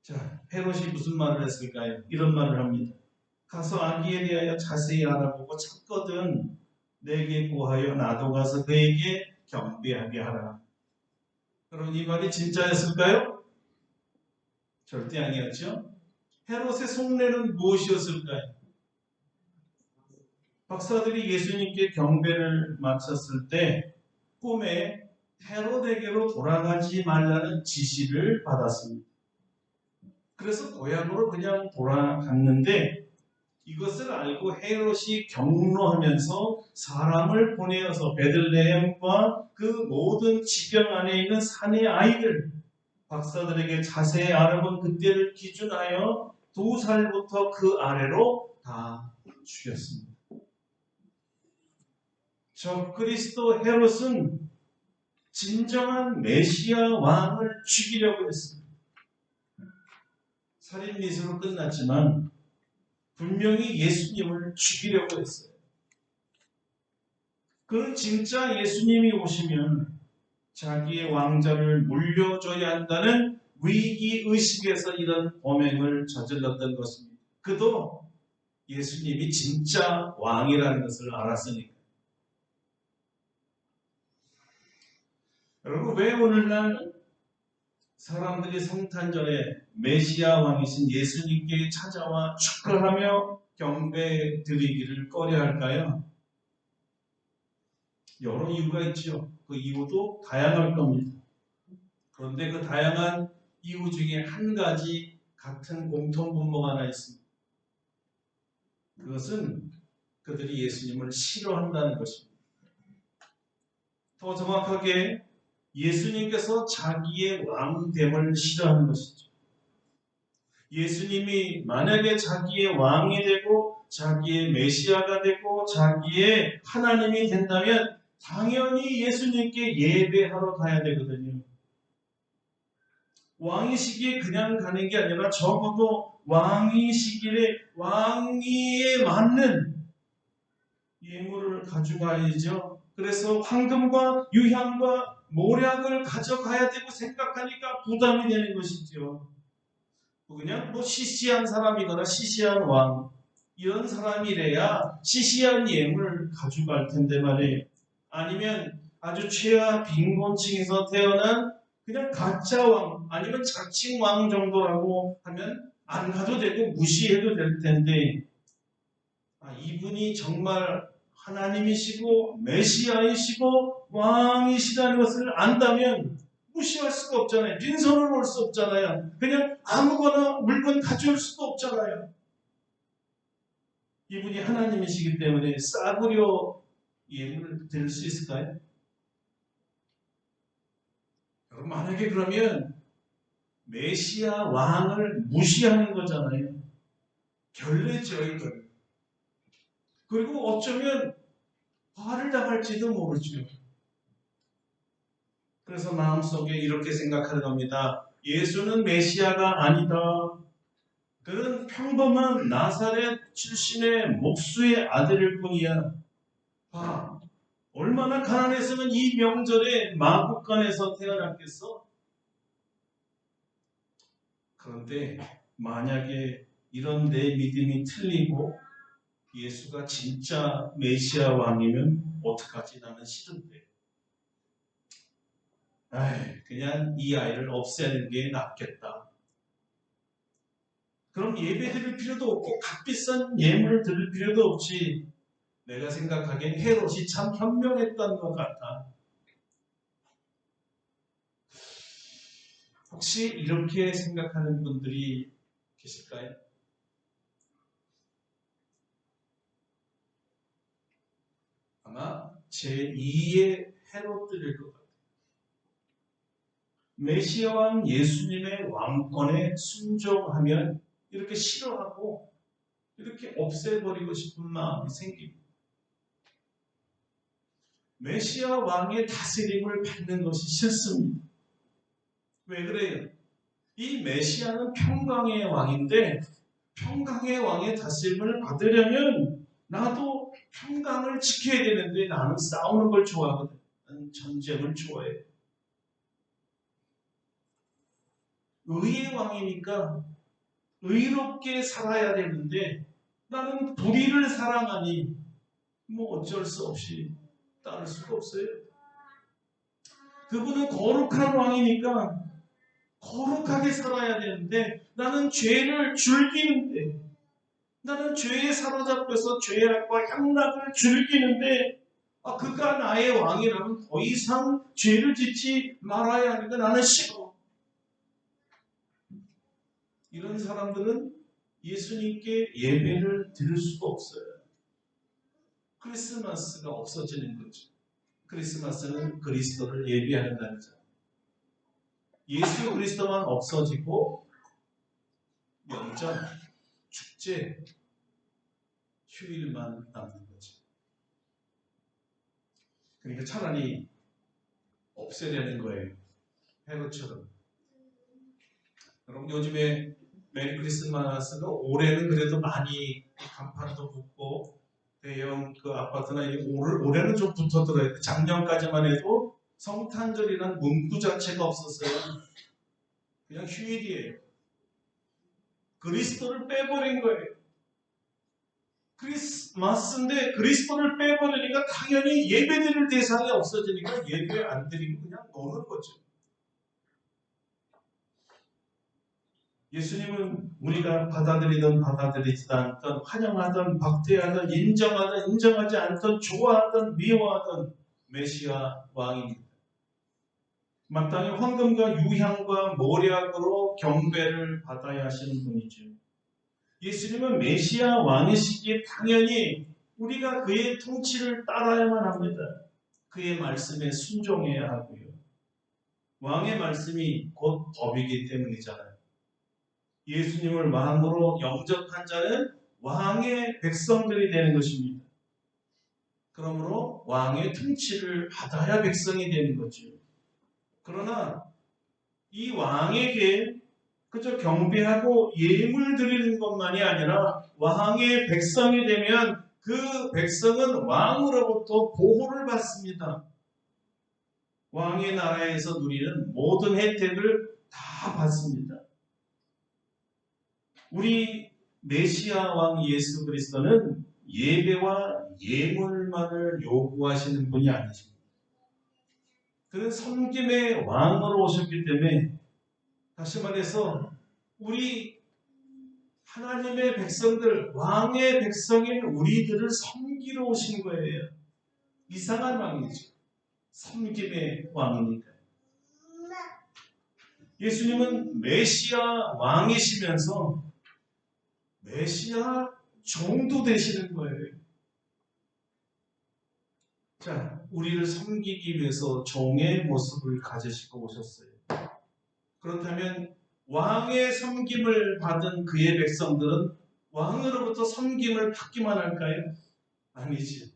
자, 헤롯이 무슨 말을 했을까요? 이런 말을 합니다. 가서 아기에 대하여 자세히 알아보고 찾거든 내게 구하여 나도 가서 그에게 경배하게 하라. 그럼 이 말이 진짜였을까요? 절대 아니었죠. 헤롯의 속내는 무엇이었을까요? 박사들이 예수님께 경배를 마쳤을 때 꿈에 헤롯에게로 돌아가지 말라는 지시를 받았습니다. 그래서 고향으로 그냥 돌아갔는데 이것을 알고 헤롯이 경로하면서 사람을 보내어서 베들레헴과 그 모든 지경 안에 있는 산의 아이들 박사들에게 자세히 알아본 그때를 기준하여 2살부터 그 아래로 다 죽였습니다. 적그리스도 헤롯은 진정한 메시아 왕을 죽이려고 했습니다. 살인미수로 끝났지만 분명히 예수님을 죽이려고 했어요. 그는 진짜 예수님이 오시면 자기의 왕자를 물려줘야 한다는 위기의식에서 이런 범행을 저질렀던 것입니다. 그도 예수님이 진짜 왕이라는 것을 알았으니까. 여러분, 왜 오늘날 사람들이 성탄절에 메시아 왕이신 예수님께 찾아와 축하하며 경배 드리기를 꺼려할까요? 여러 이유가 있죠. 그 이유도 다양할 겁니다. 그런데 그 다양한 이유 중에 한 가지 같은 공통분모가 하나 있습니다. 그것은 그들이 예수님을 싫어한다는 것입니다. 더 정확하게 예수님께서 자기의 왕됨을 싫어하는 것이죠. 예수님이 만약에 자기의 왕이 되고 자기의 메시아가 되고 자기의 하나님이 된다면 당연히 예수님께 예배하러 가야 되거든요. 왕이시기에 그냥 가는 게 아니라 적어도 왕이시기에 왕위에 맞는 예물을 가져가야죠. 그래서 황금과 유향과 모략을 가져가야 되고 생각하니까 부담이 되는 것이죠. 그냥 시시한 사람이거나 시시한 왕 이런 사람이래야 시시한 예물을 가져갈 텐데 말이에요. 아니면 아주 최하 빈곤층에서 태어난 그냥 가짜 왕 아니면 자칭 왕 정도라고 하면 안 가도 되고 무시해도 될 텐데 이분이 정말 하나님이시고 메시아이시고 왕이시라는 것을 안다면 무시할 수가 없잖아요. 빈손으로 올 수 없잖아요. 그냥 아무거나 물건 가져올 수도 없잖아요. 이분이 하나님이시기 때문에 싸구려 예물을 드릴 수 있을까요? 여러분, 만약에 그러면 메시아 왕을 무시하는 거잖아요. 결례죠, 이걸. 그리고 어쩌면 화를 당할지도 모르죠. 그래서 마음속에 이렇게 생각하는 겁니다. 예수는 메시아가 아니다. 그는 평범한 나사렛 출신의 목수의 아들일 뿐이야. 봐, 얼마나 가난해서는 이 명절에 마국간에서 태어났겠어? 그런데 만약에 이런 내 믿음이 틀리고 예수가 진짜 메시아 왕이면 어떡하지? 나는 싫은데. 그냥 이 아이를 없애는 게 낫겠다. 그럼 예배 드릴 필요도 없고 값비싼 예물을 드릴 필요도 없지. 내가 생각하기엔 헤롯이 참 현명했던 것 같아. 혹시 이렇게 생각하는 분들이 계실까요? 아마 제2의 헤롯들일 것 같아요. 메시아 왕 예수님의 왕권에 순종하면 이렇게 싫어하고 이렇게 없애버리고 싶은 마음이 생깁니다. 메시아 왕의 다스림을 받는 것이 싫습니다. 왜 그래요? 이 메시아는 평강의 왕인데 평강의 왕의 다스림을 받으려면 나도 평강을 지켜야 되는데 나는 싸우는 걸 좋아하거든. 나는 전쟁을 좋아해. 의의 왕이니까 의롭게 살아야 되는데 나는 불의를 사랑하니 뭐 어쩔 수 없이 따를 수가 없어요. 그분은 거룩한 왕이니까 거룩하게 살아야 되는데 나는 죄를 즐기는데 나는 죄에 사로잡혀서 죄악과 향락을 즐기는데 그가 나의 왕이라면 더 이상 죄를 짓지 말아야 하니까 나는 싫어. 이런 사람들은 예수님께 예배를 드릴 수가 없어요. 크리스마스가 없어지는 거죠. 크리스마스는 그리스도를 예비하는 날이죠. 예수 그리스도만 없어지고 명절, 축제, 휴일만 남는 거죠. 그러니까 차라리 없애려는 거예요. 헤롯처럼. 그럼 요즘에 메리 크리스마스가 올해는 그래도 많이 간판도 붙고 대형 그 아파트나 올해는 좀 붙었더라고요. 작년까지만 해도 성탄절이란 문구 자체가 없었어요. 그냥 휴일이에요. 그리스도를 빼버린 거예요. 크리스마스인데 그리스도를 빼버리니까 당연히 예배드릴 대상이 없어지니까 예배 안 드리고 그냥 노는 거죠. 예수님은 우리가 받아들이든 받아들이지 않든 환영하든 박대하든 인정하든 인정하지 않든 좋아하든 미워하든 메시아 왕입니다. 마땅히 황금과 유향과 모략으로 경배를 받아야 하시는 분이죠. 예수님은 메시아 왕이시기에 당연히 우리가 그의 통치를 따라야만 합니다. 그의 말씀에 순종해야 하고요. 왕의 말씀이 곧 법이기 때문이잖아요. 예수님을 왕으로 영접한 자는 왕의 백성들이 되는 것입니다. 그러므로 왕의 통치를 받아야 백성이 되는 거죠. 그러나 이 왕에게 그저 경배하고 예물 드리는 것만이 아니라 왕의 백성이 되면 그 백성은 왕으로부터 보호를 받습니다. 왕의 나라에서 누리는 모든 혜택을 다 받습니다. 우리 메시아 왕 예수 그리스도는 예배와 예물만을 요구하시는 분이 아니십니다. 그는 섬김의 왕으로 오셨기 때문에 다시 말해서 우리 하나님의 백성들, 왕의 백성인 우리들을 섬기러 오신 거예요. 이상한 왕이죠. 섬김의 왕이니까. 예수님은 메시아 왕이시면서 메시아 종도 되시는 거예요. 자, 우리를 섬기기 위해서 종의 모습을 가지시고 오셨어요. 그렇다면 왕의 섬김을 받은 그의 백성들은 왕으로부터 섬김을 받기만 할까요? 아니지.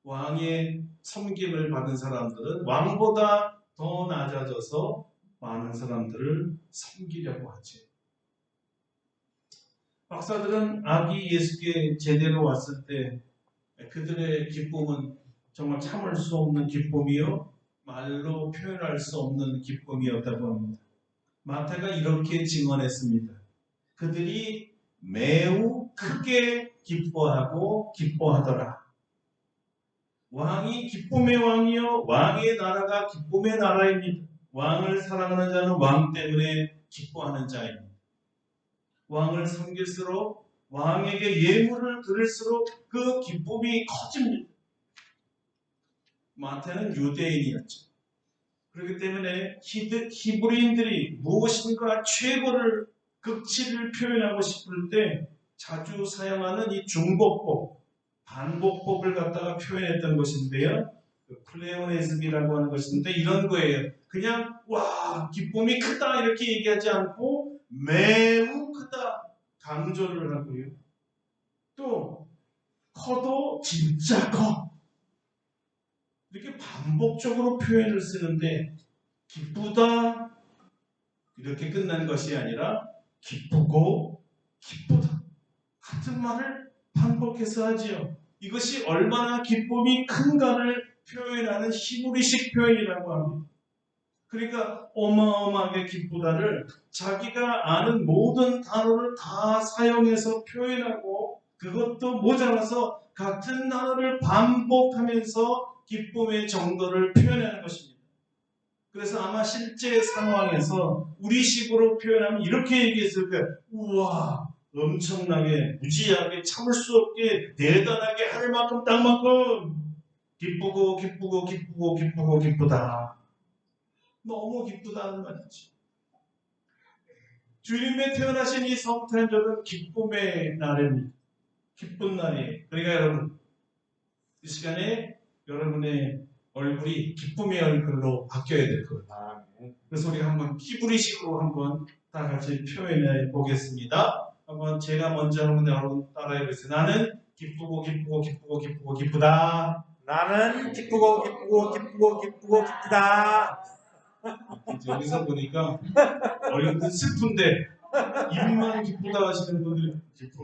왕의 섬김을 받은 사람들은 왕보다 더 낮아져서 많은 사람들을 섬기려고 하지. 박사들은 아기 예수께 제대로 왔을 때 그들의 기쁨은 정말 참을 수 없는 기쁨이요, 말로 표현할 수 없는 기쁨이었다고 합니다. 마태가 이렇게 증언했습니다. 그들이 매우 크게 기뻐하고 기뻐하더라. 왕이 기쁨의 왕이요, 왕의 나라가 기쁨의 나라입니다. 왕을 사랑하는 자는 왕 때문에 기뻐하는 자입니다. 왕을 섬길수록, 왕에게 예물을 드릴수록 그 기쁨이 커집니다. 마태는 유대인이었죠. 그렇기 때문에 히브리인들이 무엇인가 최고를, 극치를 표현하고 싶을 때 자주 사용하는 이 중복법, 반복법을 갖다가 표현했던 것인데요. 플레오네즘이라고 하는 것인데 이런 거예요. 그냥 와, 기쁨이 크다 이렇게 얘기하지 않고 매우 크다 강조를 하고요. 또 커도 진짜 커. 이렇게 반복적으로 표현을 쓰는데 기쁘다 이렇게 끝난 것이 아니라 기쁘고 기쁘다 같은 말을 반복해서 하지요. 이것이 얼마나 기쁨이 큰가를 표현하는 히브리식 표현이라고 합니다. 그러니까 어마어마하게 기쁘다를 자기가 아는 모든 단어를 다 사용해서 표현하고 그것도 모자라서 같은 단어를 반복하면서 기쁨의 정도를 표현하는 것입니다. 그래서 아마 실제 상황에서 우리식으로 표현하면 이렇게 얘기했을 거예요. 우와, 엄청나게 무지하게 참을 수 없게 대단하게 할 만큼 땅만큼 기쁘고 기쁘고 기쁘고 기쁘고 기쁘다. 너무 기쁘다는 말이지. 주님의 태어나신 이 성탄절은 기쁨의 날입니다. 기쁜 날이에요. 그러니까 여러분, 이 시간에 여러분의 얼굴이 기쁨의 얼굴로 바뀌어야 될 거예요. 그래서 우리가 한번 히브리식으로 한번 다 같이 표현해 보겠습니다. 한번 제가 먼저 하면 여러분 따라해 보세요. 나는 기쁘고 기쁘고 기쁘고 기쁘고 기쁘다. 나는 기쁘고 기쁘고 기쁘고 기쁘고 기쁘다. 여기서 보니까 얼굴은 슬픈데 입만 기쁘다 하시는 분들이 기뻐.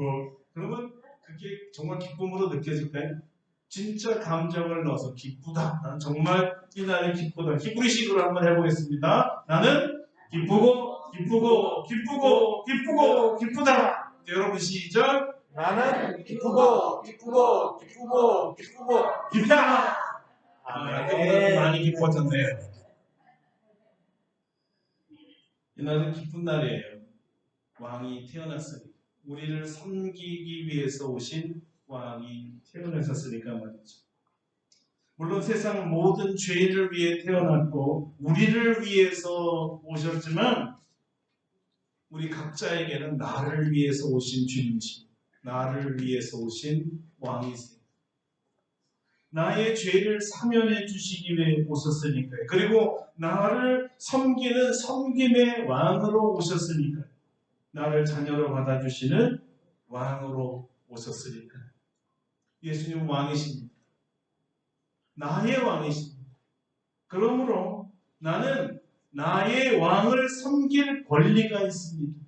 그러면 그게 정말 기쁨으로 느껴질까요? 진짜 감정을 넣어서 기쁘다. 나는 정말 이 날이 기쁘다. 히브리식으로 한번 해보겠습니다. 나는 기쁘고 기쁘고 기쁘고 기쁘고 기쁘다. 여러분 시작. 나는 기쁘고 기쁘고 기쁘고 기쁘고 기쁘다. 아까 많이 기뻤잖아요. 이 날은 기쁜 날이에요. 왕이 태어났으니 우리를 섬기기 위해서 오신 왕이 태어나셨으니까 말이죠. 물론 세상 모든 죄인을 위해 태어났고 우리를 위해서 오셨지만 우리 각자에게는 나를 위해서 오신 주님이십니다. 나를 위해서 오신 왕이세요. 나의 죄를 사면해 주시기 위해 오셨으니까요. 그리고 나를 섬기는 섬김의 왕으로 오셨으니까요. 나를 자녀로 받아주시는 왕으로 오셨으니까요. 예수님은 왕이십니다. 나의 왕이십니다. 그러므로 나는 나의 왕을 섬길 권리가 있습니다.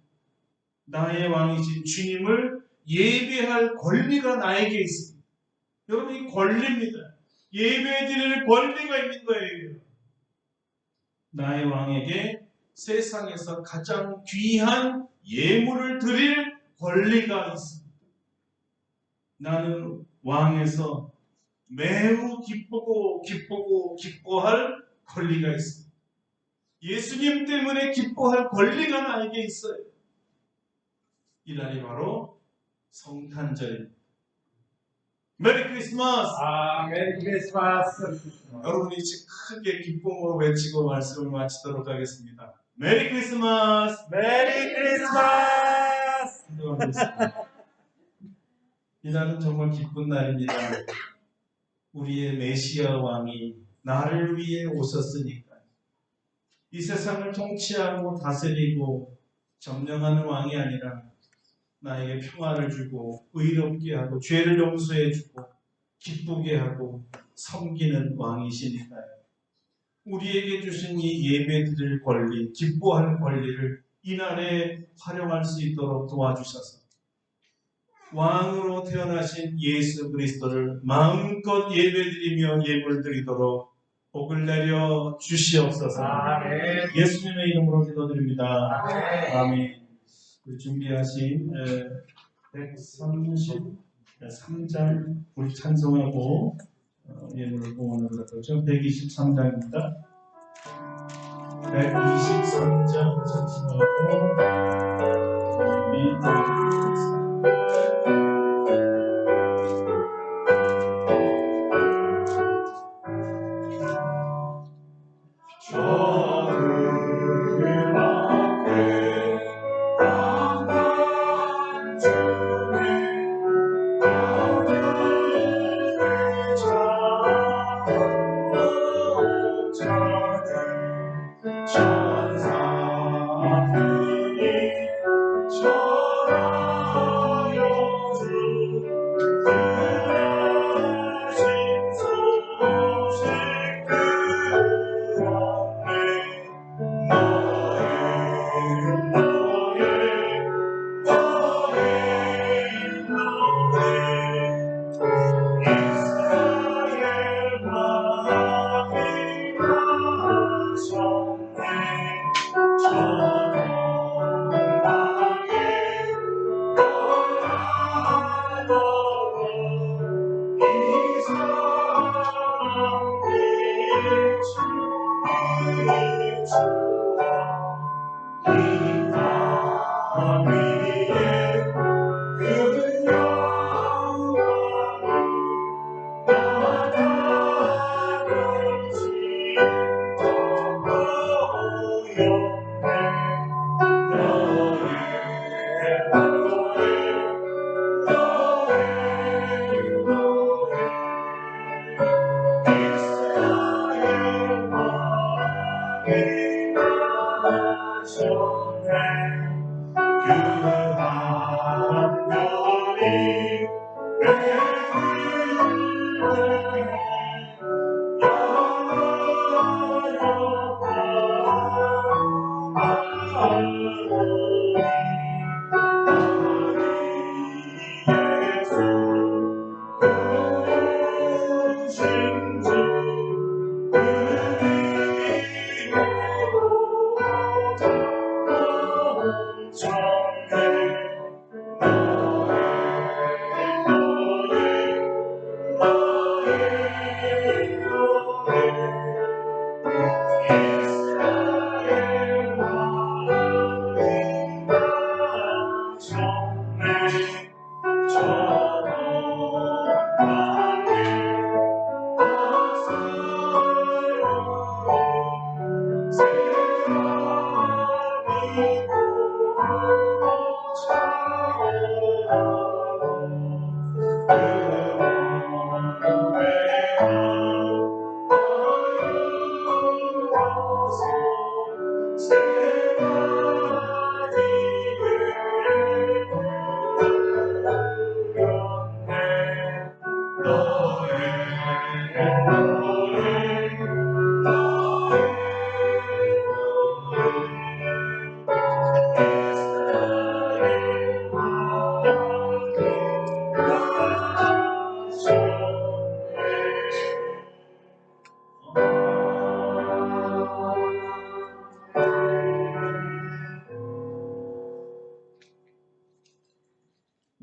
나의 왕이신 주님을 예배할 권리가 나에게 있습니다. 여러분, 이 권리입니다. 예배드릴 권리가 있는 거예요. 나의 왕에게 세상에서 가장 귀한 예물을 드릴 권리가 있습니다. 나는 왕에서 매우 기쁘고 기쁘고 기뻐할 권리가 있습니다. 예수님 때문에 기뻐할 권리가 나에게 있어요. 이날이 바로 성탄절입니다. 메리 크리스마스! 메리 크리스마스. 여러분이 크게 기쁨으로 외치고 말씀을 마치도록 하겠습니다. 메리 크리스마스! 메리 크리스마스. 기도하겠습니다. 이날은 정말 기쁜 날입니다. 우리의 메시아 왕이 나를 위해 오셨으니까. 이 세상을 통치하고 다스리고 점령하는 왕이 아니라 나에게 평화를 주고 의롭게 하고 죄를 용서해 주고 기쁘게 하고 섬기는 왕이시니까요. 우리에게 주신 이 예배드릴 권리, 기뻐할 권리를 이날에 활용할 수 있도록 도와주셔서 왕으로 태어나신 예수 그리스도를 마음껏 예배드리며 예물드리도록 복을 내려 주시옵소서. 아멘. 예수님의 이름으로 기도드립니다. 아멘. 아멘. 우리 준비하신 133장 우리 찬송하고 예물을 봉헌하도록 하죠. 123장입니다. 123장 찬송하고 준비하겠습니다.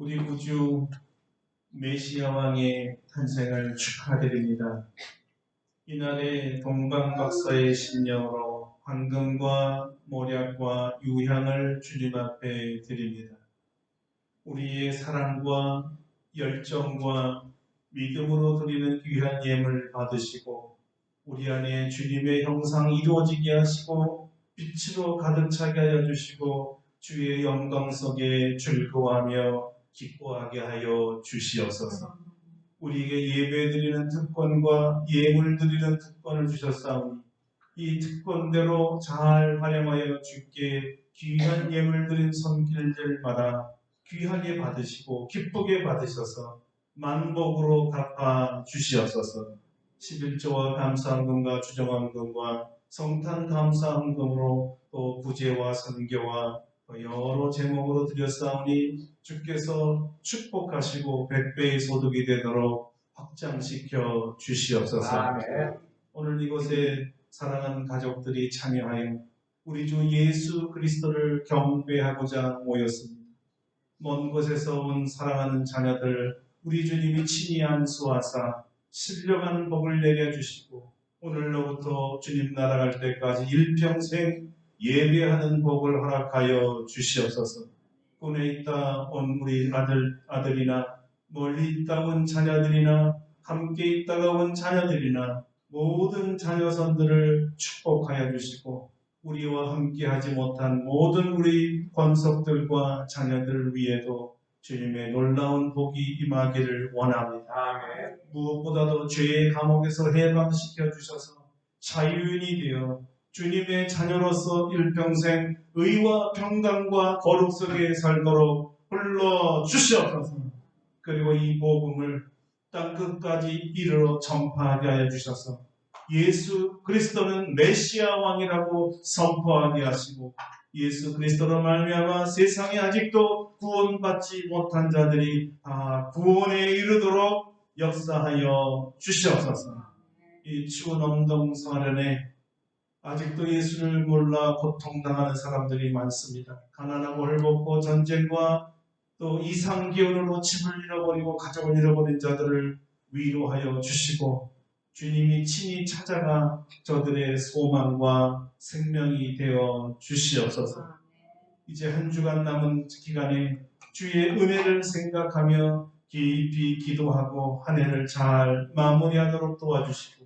우리 우주 메시아 왕의 탄생을 축하드립니다. 이날에 동방박사의 심령으로 황금과 모략과 유향을 주님 앞에 드립니다. 우리의 사랑과 열정과 믿음으로 드리는 귀한 예물 받으시고 우리 안에 주님의 형상 이루어지게 하시고 빛으로 가득 차게 하여 주시고 주의 영광 속에 즐거워하며 기뻐하게 하여 주시옵소서. 우리에게 예배드리는 특권과 예물 드리는 특권을 주셨사오니 이 특권대로 잘 활용하여 주께 귀한 예물 드린 손길들마다 귀하게 받으시고 기쁘게 받으셔서 만복으로 갚아 주시옵소서. 11조와 감사헌금과 주정헌금과 성탄 감사헌금으로 또 구제와 선교와 여러 제목으로 드렸사오니 주께서 축복하시고 100배의 소득이 되도록 확장시켜 주시옵소서. 아멘. 오늘 이곳에 사랑하는 가족들이 참여하여 우리 주 예수 그리스도를 경배하고자 모였습니다. 먼 곳에서 온 사랑하는 자녀들 우리 주님이 친히 안수하사 신령한 복을 내려주시고 오늘로부터 주님 날아갈 때까지 일평생 예배하는 복을 허락하여 주시옵소서. 군에 있다 온 우리 아들이나 멀리 있다 온 자녀들이나 함께 있다가 온 자녀들이나 모든 자녀선들을 축복하여 주시고 우리와 함께 하지 못한 모든 우리 권속들과 자녀들 위에도 주님의 놀라운 복이 임하기를 원합니다. 아멘. 무엇보다도 죄의 감옥에서 해방시켜 주셔서 자유인이 되어 주님의 자녀로서 일평생 의와 평강과 거룩 속에 살도록 불러 주시옵소서. 그리고 이 복음을 땅끝까지 이르러 전파하게 하여 주셔서 예수 그리스도는 메시아 왕이라고 선포하게 하시고 예수 그리스도로 말미암아 세상에 아직도 구원받지 못한 자들이 다 구원에 이르도록 역사하여 주시옵소서. 이 추운 언동 사련에 아직도 예수를 몰라 고통당하는 사람들이 많습니다. 가난하고 헐벗고 전쟁과 또 이상기온으로 집을 잃어버리고 가족을 잃어버린 자들을 위로하여 주시고 주님이 친히 찾아가 저들의 소망과 생명이 되어 주시옵소서. 이제 한 주간 남은 기간에 주의 은혜를 생각하며 깊이 기도하고 한 해를 잘 마무리하도록 도와주시고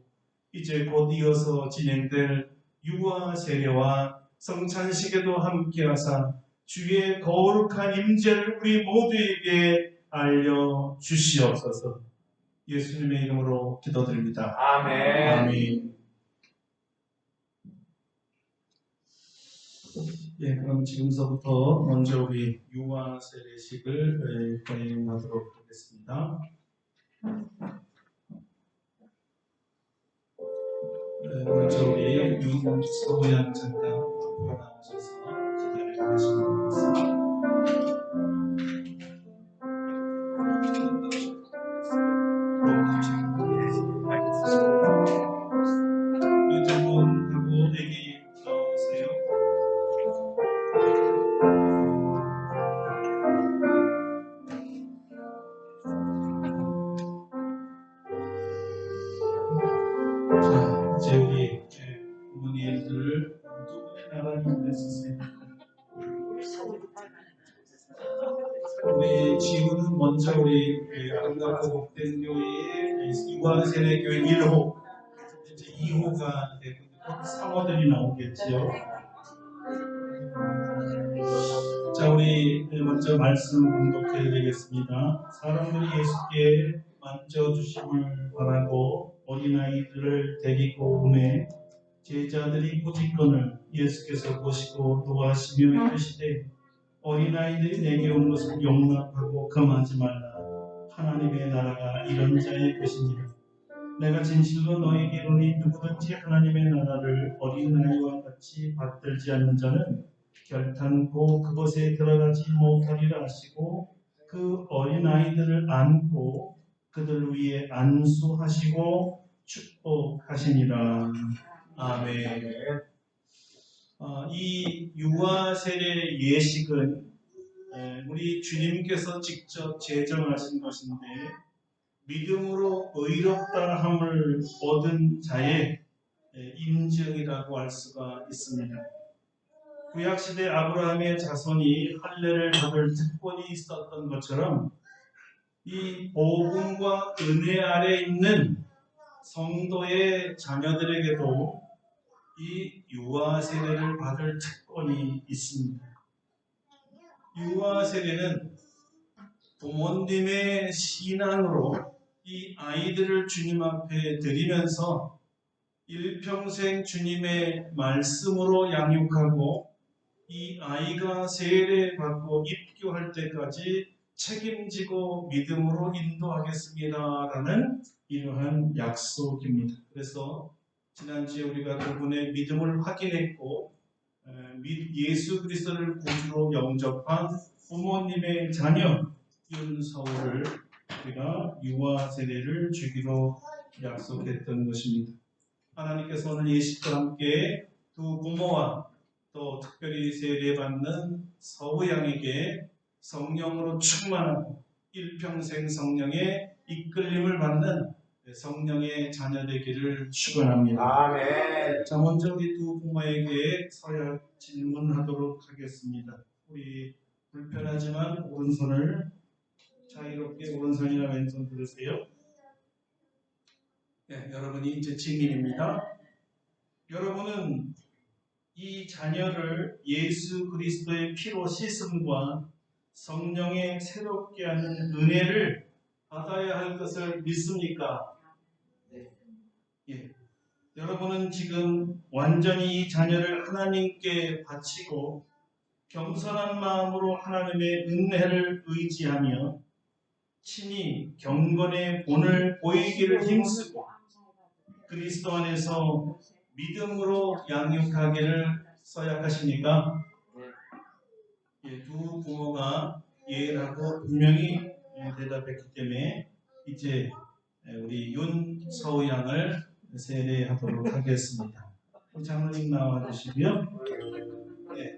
이제 곧 이어서 진행될 유아 세례와 성찬식에도 함께하사 주의 거룩한 임재를 우리 모두에게 알려 주시옵소서. 예수님의 이름으로 기도드립니다. 아멘. 아멘. 예, 그럼 지금서부터 먼저 우리 유아 세례식을 진행하도록 하겠습니다. 먼저 우리 윤서우 양 잠깐 앞으로 나오셔서 기다려 주시면 되겠습니다. 유정훈하고 애기 나오세요. 자, 이제 우리 부모님들 두 분의 나라를 내주세요. 우리 지구는 먼저 우리 아름답고 복된 교회의 유아 세례 교회 1호, 이제 2호가 되고 3호들이 나오겠지요. 자, 우리 먼저 말씀 공독해 드리겠습니다. 사람들이 예수께 만져주심을 바라고 어린아이들을 데리고 오매 제자들이 보직건을 예수께서 보시고 노하시며 이르시되 어린아이들이 내게 온 것을 용납하고 금하지 말라. 하나님의 나라가 이런 자의 것이니라. 내가 진실로 너희에게 이르노니 누구든지 하나님의 나라를 어린아이와 같이 받들지 않는 자는 결탄코 그것에 들어가지 못하리라 하시고 그 어린아이들을 안고 그들 위에 안수하시고 축복하시니라. 아멘. 이 유아 세례 예식은 우리 주님께서 직접 제정하신 것인데 믿음으로 의롭다 함을 얻은 자의 인증이라고 할 수가 있습니다. 구약시대 아브라함의 자손이 할례를 받을 특권이 있었던 것처럼 이 복음과 은혜 아래 있는 성도의 자녀들에게도 이 유아 세례를 받을 특권이 있습니다. 유아 세례는 부모님의 신앙으로 이 아이들을 주님 앞에 드리면서 일평생 주님의 말씀으로 양육하고 이 아이가 세례받고 입교할 때까지 책임지고 믿음으로 인도하겠습니다라는 이러한 약속입니다. 그래서 지난주에 우리가 그분의 믿음을 확인했고 예수 그리스도를 구주로 영접한 부모님의 자녀 윤서울을 우리가 유아 세례를 주기로 약속했던 것입니다. 하나님께서 오늘 예식과 함께 두 부모와 또 특별히 세례받는 서우 양에게 성령으로 충만하고 일평생 성령의 이끌림을 받는 성령의 자녀 되기를 축원합니다. 아멘. 자, 먼저 우리 두 부모에게 서야 질문하도록 하겠습니다. 우리 불편하지만 오른손을 자유롭게 오른손이나 왼손 들으세요. 네, 여러분이 이제 증인입니다. 여러분은 이 자녀를 예수 그리스도의 피로 씻음과 성령의 새롭게 하는 은혜를 받아야 할 것을 믿습니까? 예. 여러분은 지금 완전히 이 자녀를 하나님께 바치고 겸손한 마음으로 하나님의 은혜를 의지하며 친히 경건의 본을 보이기를 힘쓰고 그리스도 안에서 믿음으로 양육하기를 서약하십니까? 예, 두 부모가 예라고 분명히 대답했기 때문에 이제 우리 윤서우 양을 세례하도록 하겠습니다. 장로님 나와주시고요. 네,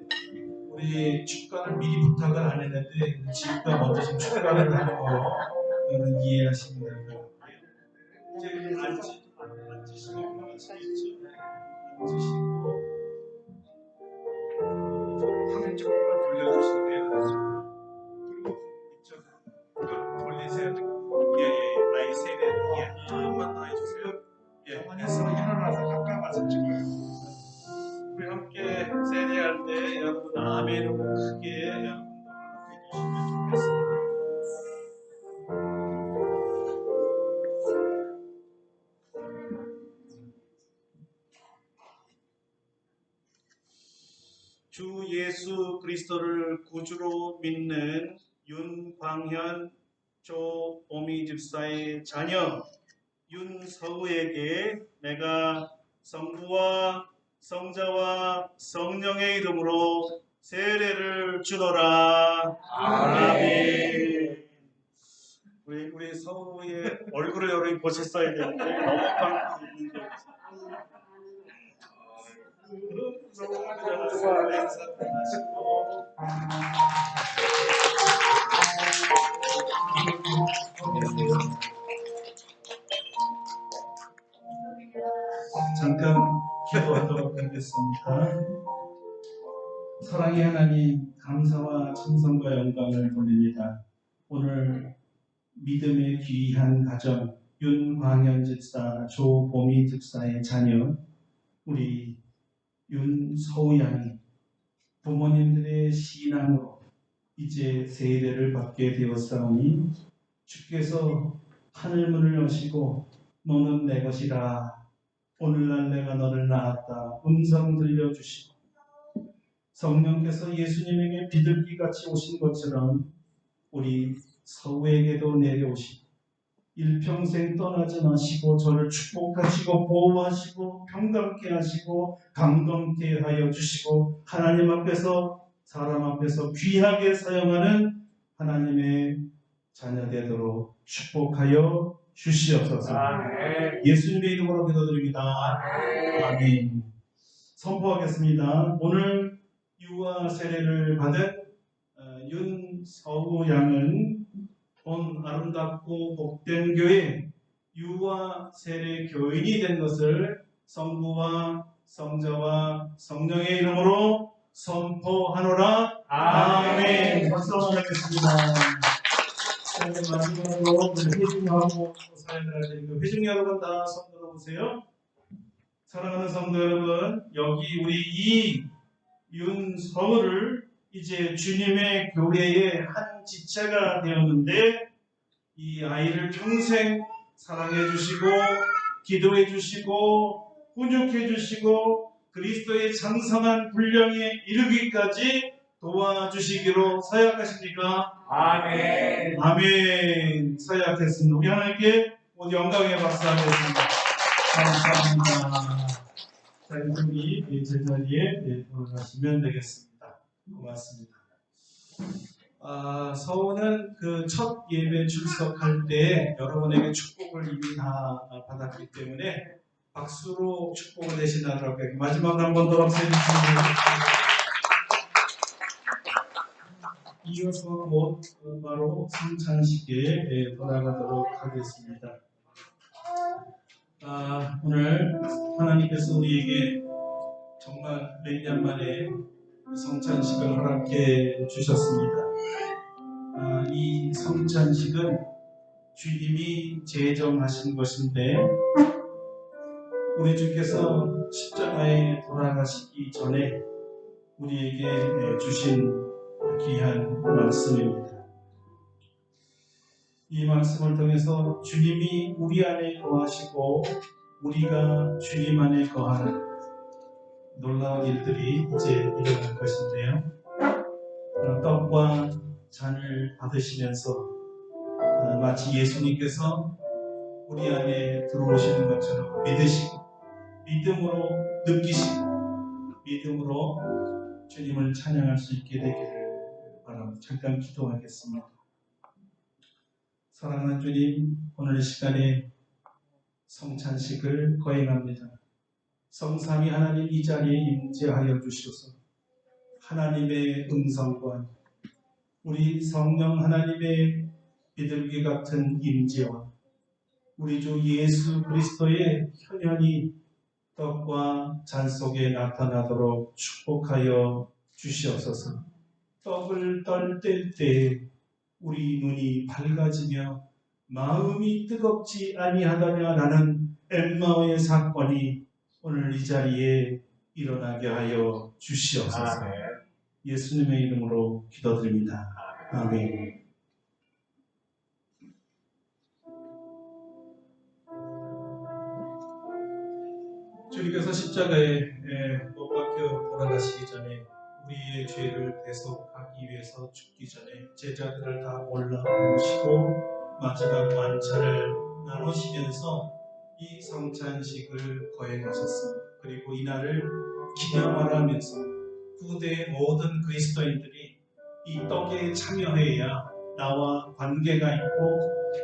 우리 축가를 미리 부탁을 안 했는데 지금가 먼저 지금 축가를 하는 거 이해하시면 될 것 같아요. 이제 앉으시면 편하시겠죠? 앉으시고 화면 조금만 돌려주시고요. 그리고 이쪽 돌리세요. 예예, 나이 세대 예, 조금만 더 해주세요. 예, 그래서 일어나서 가까워서 찍어요. 우리 함께 세례할 때 여러분 아멘으로 크게 여러분도 해주시면 좋겠습니다. 주 예수 그리스도를 구주로 믿는 윤광현 조오미 집사의 자녀 윤서우에게 내가 성부와 성자와 성령의 이름으로 세례를 주노라. 아멘. 우리 서우의 얼굴을 여러분이 보셨어야 되는데 너무 깜짝 놀랐어요. 잠깐 기도하도록 하겠습니다. 사랑의 하나님, 감사와 찬송과 영광을 돌립니다. 오늘 믿음의 귀한 가정 윤광현 집사, 조보미 집사의 자녀 우리 윤서우 양이 부모님들의 신앙으로 이제 세례를 받게 되었사오니 주께서 하늘문을 여시고 너는 내 것이라 오늘날 내가 너를 낳았다 음성 들려주시고 성령께서 예수님에게 비둘기같이 오신 것처럼 우리 서우에게도 내려오시고 일평생 떠나지 마시고 저를 축복하시고 보호하시고 평강케 하시고 강건케 하여 주시고 하나님 앞에서 사람 앞에서 귀하게 사용하는 하나님의 자녀 되도록 축복하여 주시옵소서. 아멘. 예수님의 이름으로 기도드립니다. 아멘. 선포하겠습니다. 오늘 유아 세례를 받은 윤서우 양은 온 아름답고 복된 교회 유아 세례 교인이 된 것을 성부와 성자와 성령의 이름으로 선포하노라. 아멘. 박수 한번 하겠습니다. 마지막으로 회중하고 사연을 할 테니까 회중 여러분 다 손 들어보세요. 사랑하는 성도 여러분, 여기 우리 이윤서울을 이제 주님의 교회의 한 지체가 되었는데, 이 아이를 평생 사랑해 주시고 기도해 주시고 훈육해 주시고 그리스도의 장성한 분량에 이르기까지 도와주시기로 서약하십니까? 아멘. 아멘. 서약했습니다. 우리 하나님께 모두 영광의 박수 하겠습니다. 감사합니다. 자, 우리 제자리에 돌아가시면 되겠습니다. 고맙습니다. 서우는 그 첫 예배 출석할 때 여러분에게 축복을 이미 다 받았기 때문에 박수로 축복을 대신하도록 할게요. 마지막으로 한번 더 박수 해주시면 이어서 곧 바로 성찬식에 돌아가도록 하겠습니다. 오늘 하나님께서 우리에게 정말 몇 년 만에 성찬식을 허락해 주셨습니다. 이 성찬식은 주님이 제정하신 것인데, 우리 주께서 십자가에 돌아가시기 전에 우리에게 주신 귀한 말씀입니다. 이 말씀을 통해서 주님이 우리 안에 거하시고 우리가 주님 안에 거하는 놀라운 일들이 이제 일어날 것인데요. 떡과 잔을 받으시면서 마치 예수님께서 우리 안에 들어오시는 것처럼 믿으시고 믿음으로 느끼시고 믿음으로 주님을 찬양할 수 있게 되기를 바랍니다. 잠깐 기도하겠습니다. 사랑하는 주님, 오늘 시간에 성찬식을 거행합니다. 성삼위 하나님 이 자리에 임재하여 주셔서 하나님의 음성과 우리 성령 하나님의 비둘기 같은 임재와 우리 주 예수 그리스도의 현현이 떡과 잔 속에 나타나도록 축복하여 주시옵소서. 떡을 뗄 때 우리 눈이 밝아지며 마음이 뜨겁지 아니하다냐라는 엠마오의 사건이 오늘 이 자리에 일어나게 하여 주시옵소서. 예수님의 이름으로 기도드립니다. 아멘. 주님께서 십자가에 못 박혀 돌아가시기 전에 우리의 죄를 대속하기 위해서 죽기 전에 제자들을 다 올라오시고 마지막 만찬을 나누시면서 이 성찬식을 거행하셨습니다. 그리고 이날을 기념하라면서 후대의 모든 그리스도인들이 이 떡에 참여해야 나와 관계가 있고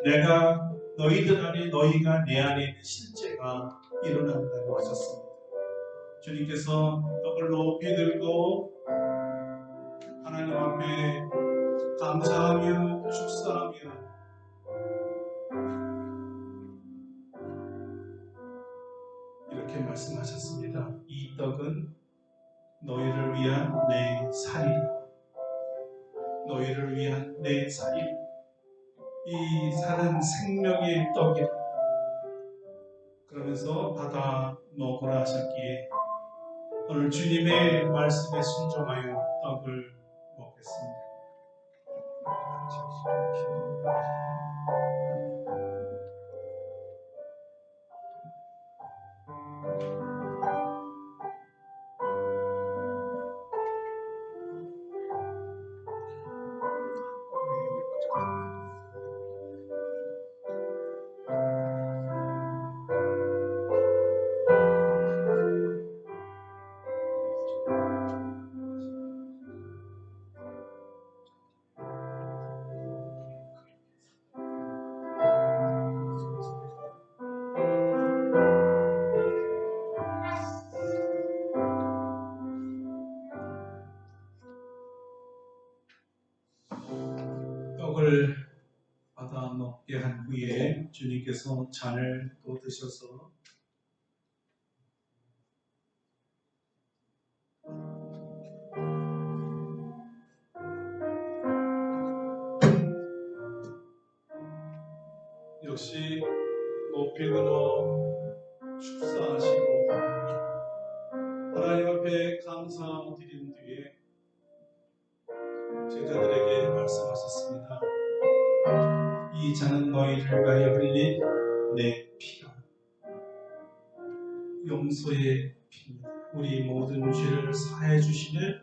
내가 너희들 안에 너희가 내 안에 있는 실제가 일어난다고 하셨습니다. 주님께서 떡을 높이 들고 하나님 앞에 감사하며 축사하며 이렇게 말씀하셨습니다. 이 떡은 너희를 위한 내 살이라. 너희를 위한 내 살이라. 이 살은 생명의 떡이라. 그러면서 받아 먹으라 하셨기에 오늘 주님의 말씀에 순종하여 떡을 먹겠습니다. 떡을 받아 먹게 한 후에 주님께서 잔을 또 드셔서 역시 높이 들어 축사하시고 하나님 앞에 감사함 드린 뒤에 제자들에게 말씀하셨습니다. 이 잔은 너희를 위하여 흘린 내 피가 용서의 피입니다. 우리 모든 죄를 사해 주시는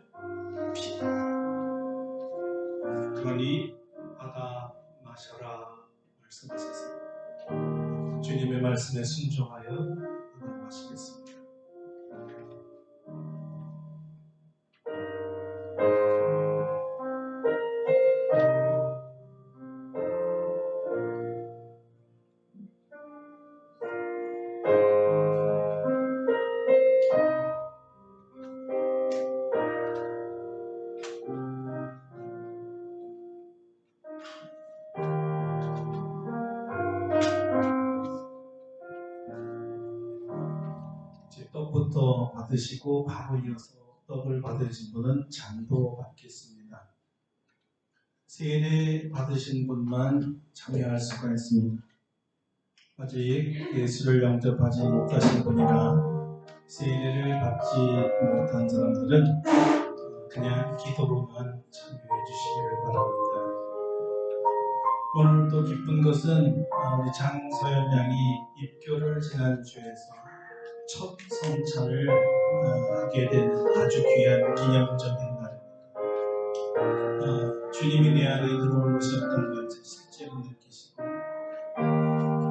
피다. 그러니 받아 마셔라 말씀하셨습니다. 주님의 말씀에 순종하여 받아 마시겠습니다. 떡부터 받으시고 바로 이어서 떡을 받으신 분은 잔도 받겠습니다. 세례 받으신 분만 참여할 수가 있습니다. 아직 예수를 영접하지 못하신 분이나 세례를 받지 못한 사람들은 그냥 기도로만 참여해 주시기를 바랍니다. 오늘도 기쁜 것은 우리 장서연 양이 입교를 지난주에서 첫 성찬을 하게 된 아주 귀한 기념적인 날입니다. 주님이 내 안에 들어오셨다는 것을 실제로 느끼시고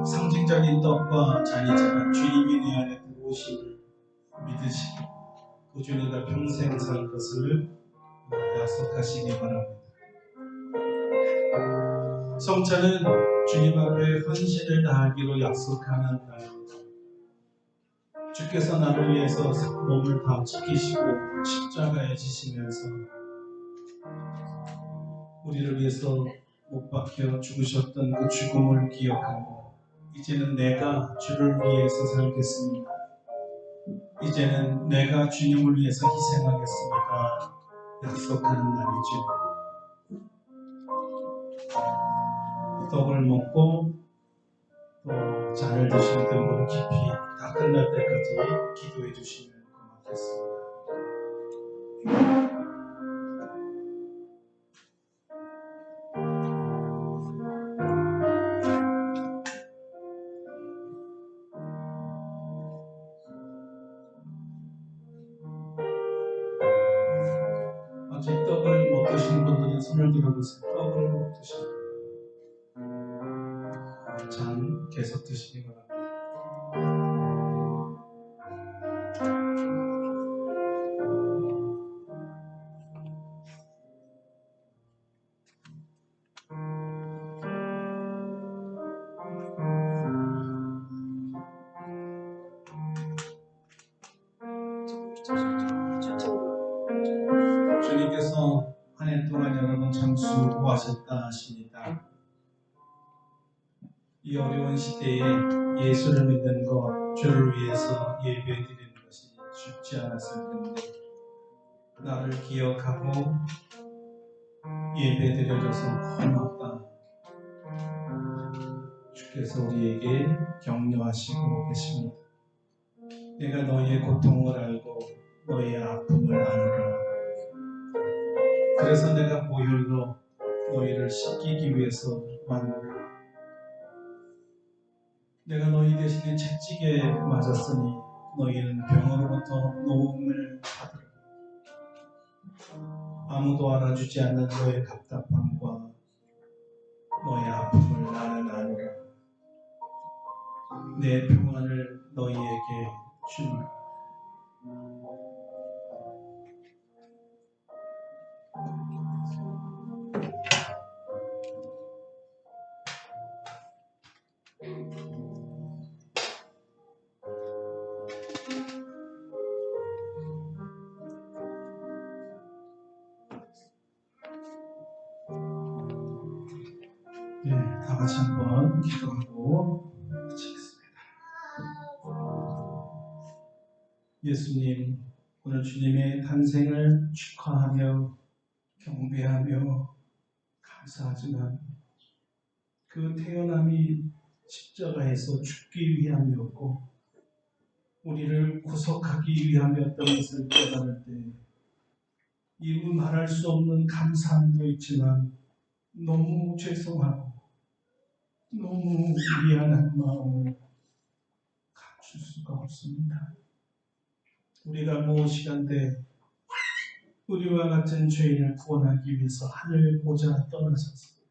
상징적인 떡과 잔이지만 주님이 내 안에 들어오심을 믿으시고 그 중에다 평생 살 것을 약속하시기 바랍니다. 성찬은 주님 앞에 헌신을 다하기로 약속하는 날입니다. 주께서 나를 위해서 몸을 다 지키시고 십자가에 지시면서 우리를 위해서 못 박혀 죽으셨던 그 죽음을 기억하고 이제는 내가 주를 위해서 살겠습니다. 이제는 내가 주님을 위해서 희생하겠습니다. 약속하는 날이죠. 떡을 먹고 또 잔을 드신 등으로 깊이 다 끝날 때까지 기도해 주시면 고맙겠습니다. 아직 떡을 못 드신 분들은 손을 들어보세요. 떡을 못 드신 잔 계속 드시기 바랍니다. 주님께서 한 해 동안 여러분 참 수고하셨다 하십니다. 이 어려운 시대에 예수를 믿는 것, 주를 위해서 예배드리는 것이 쉽지 않았을 텐데 나를 기억하고 예배드려줘서 고맙다. 주께서 우리에게 격려하시고 계십니다. 내가 너희의 고통을 알고 너희의 아픔을 아노라. 그래서 내가 보혈로 너희를 씻기기 위해서 왔노라. 내가 너희 대신에 채찍에 맞았으니 너희는 병으로부터 노움을 받으라. 아무도 알아주지 않는 너의 답답함과 너의 아픔을 나는 아노라. 내 평안을 너희에게 주노라. 네, 다 같이 한번 기도하고 마치겠습니다. 예수님, 오늘 주님의 탄생을 축하하며 경배하며 감사하지만 그 태어남이 십자가에서 죽기 위함이었고 우리를 구속하기 위함이었던 것을 깨달을 때 이루 말할 수 없는 감사함도 있지만 너무 죄송하고 너무 미안한 마음을 감출 수가 없습니다. 우리가 무엇이간데 우리와 같은 죄인을 구원하기 위해서 하늘 보좌 떠나셔서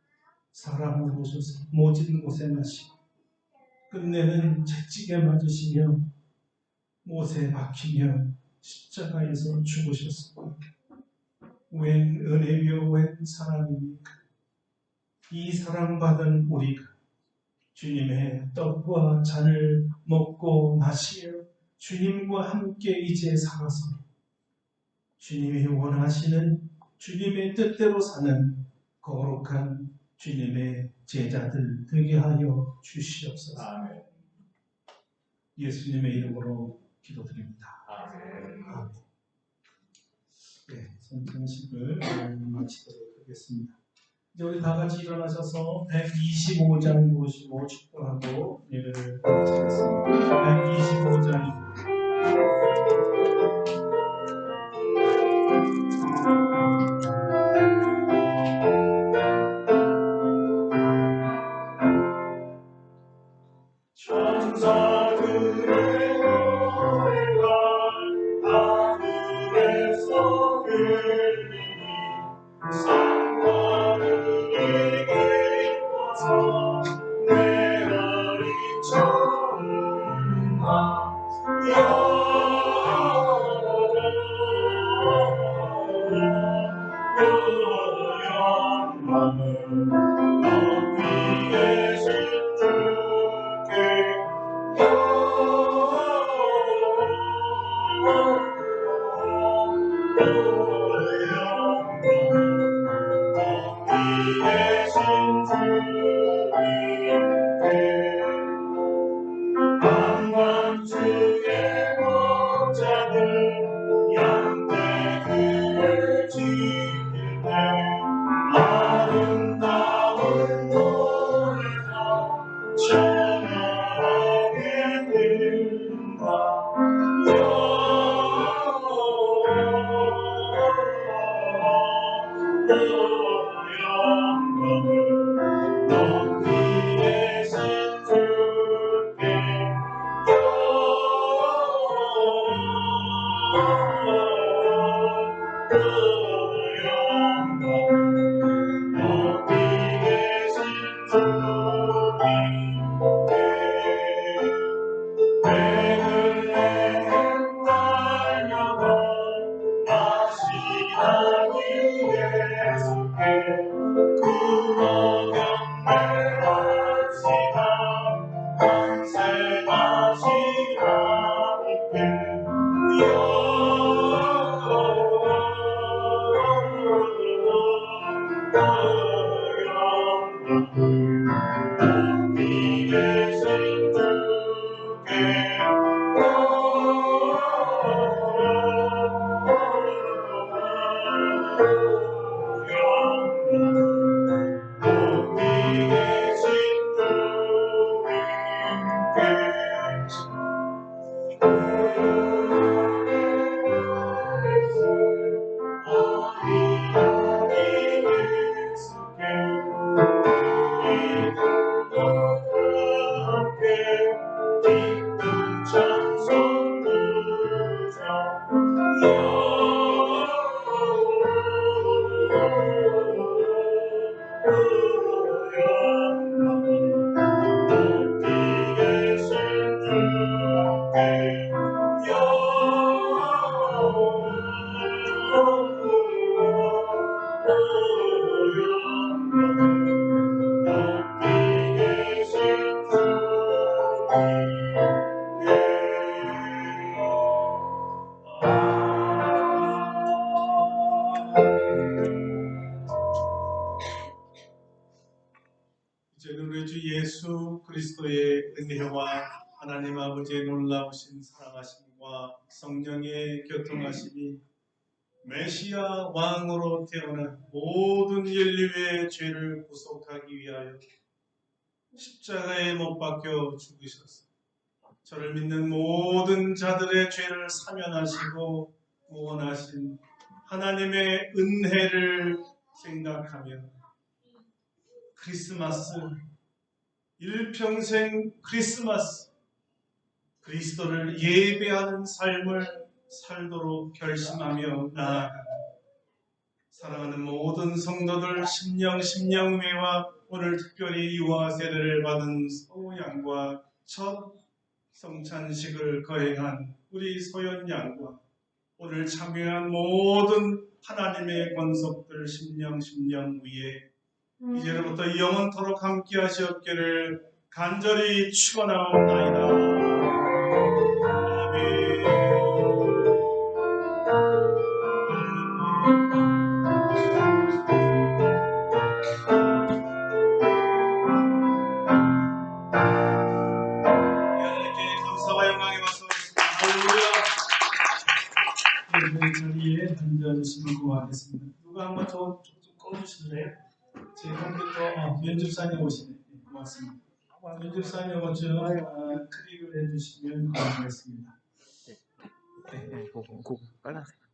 사람을 오셔서 모진 곳에 나시고 끝내는 채찍에 맞으시며 못에 박히며 십자가에서 죽으셨습니다. 웬 은혜며 웬 사랑입니까? 이 사랑받은 우리가 주님의 떡과 잔을 먹고 마시며 주님과 함께 이제 살아서 주님이 원하시는 주님의 뜻대로 사는 거룩한 주님의 제자들 되게 하여 주시옵소서. 아멘. 예수님의 이름으로 기도드립니다. 아멘. 아멘. 네, 선창식을 마치도록 하겠습니다. 이제 우리 다 같이 일어나셔서 125장 보시고 축도하고 예배를 마치겠습니다. 125장입니다. 천사들의 노래가 하늘에서 들리니 산하늘이 기뻐서 메아리 쳐오르나 영광을 높이 계신 주께 만왕중의 목자들 양떼 그를 지킬 때 아름다운 노래가 찬양하게 된다. 영광을 높이 계신 주께 높이 계신 주님께 베들레헴 달려가 나시나니 예수께 구워 경배합시다. 만세 다시 하니께 높이 계신 주께 높이 계신 이제는 우리 주 예수 그리스도의 은혜와 하나님 아버지의 놀라우신 사랑하심과 성령의 교통하심이 메시아 왕으로 태어난 모든 인류의 죄를 구속하기 위하여 십자가에 못 박혀 죽으셔서 저를 믿는 모든 자들의 죄를 사면하시고 구원하신 하나님의 은혜를 생각하며 크리스마스, 일평생 크리스마스, 그리스도를 예배하는 삶을 살도록 결심하며 나아가는 사랑하는 모든 성도들 심령회와 오늘 특별히 유아 세례를 받은 소양과 첫 성찬식을 거행한 우리 소연 양과 오늘 참여한 모든 하나님의 권속들 심령 위에 이제로부터 영원토록 함께 하시옵기를 간절히 축원하옵나이다. 하나님께 감사와 영광의 박수 할렐루야. 이 자리에 앉아주시면 고맙겠습니다. 누가 한번 좀 꺼주실래요? 제 컴퓨터 연집사님 오시네. 고맙습니다. 연집사님 먼저 클릭을 해주시면 고맙겠습니다. 네, 그거 빨간색.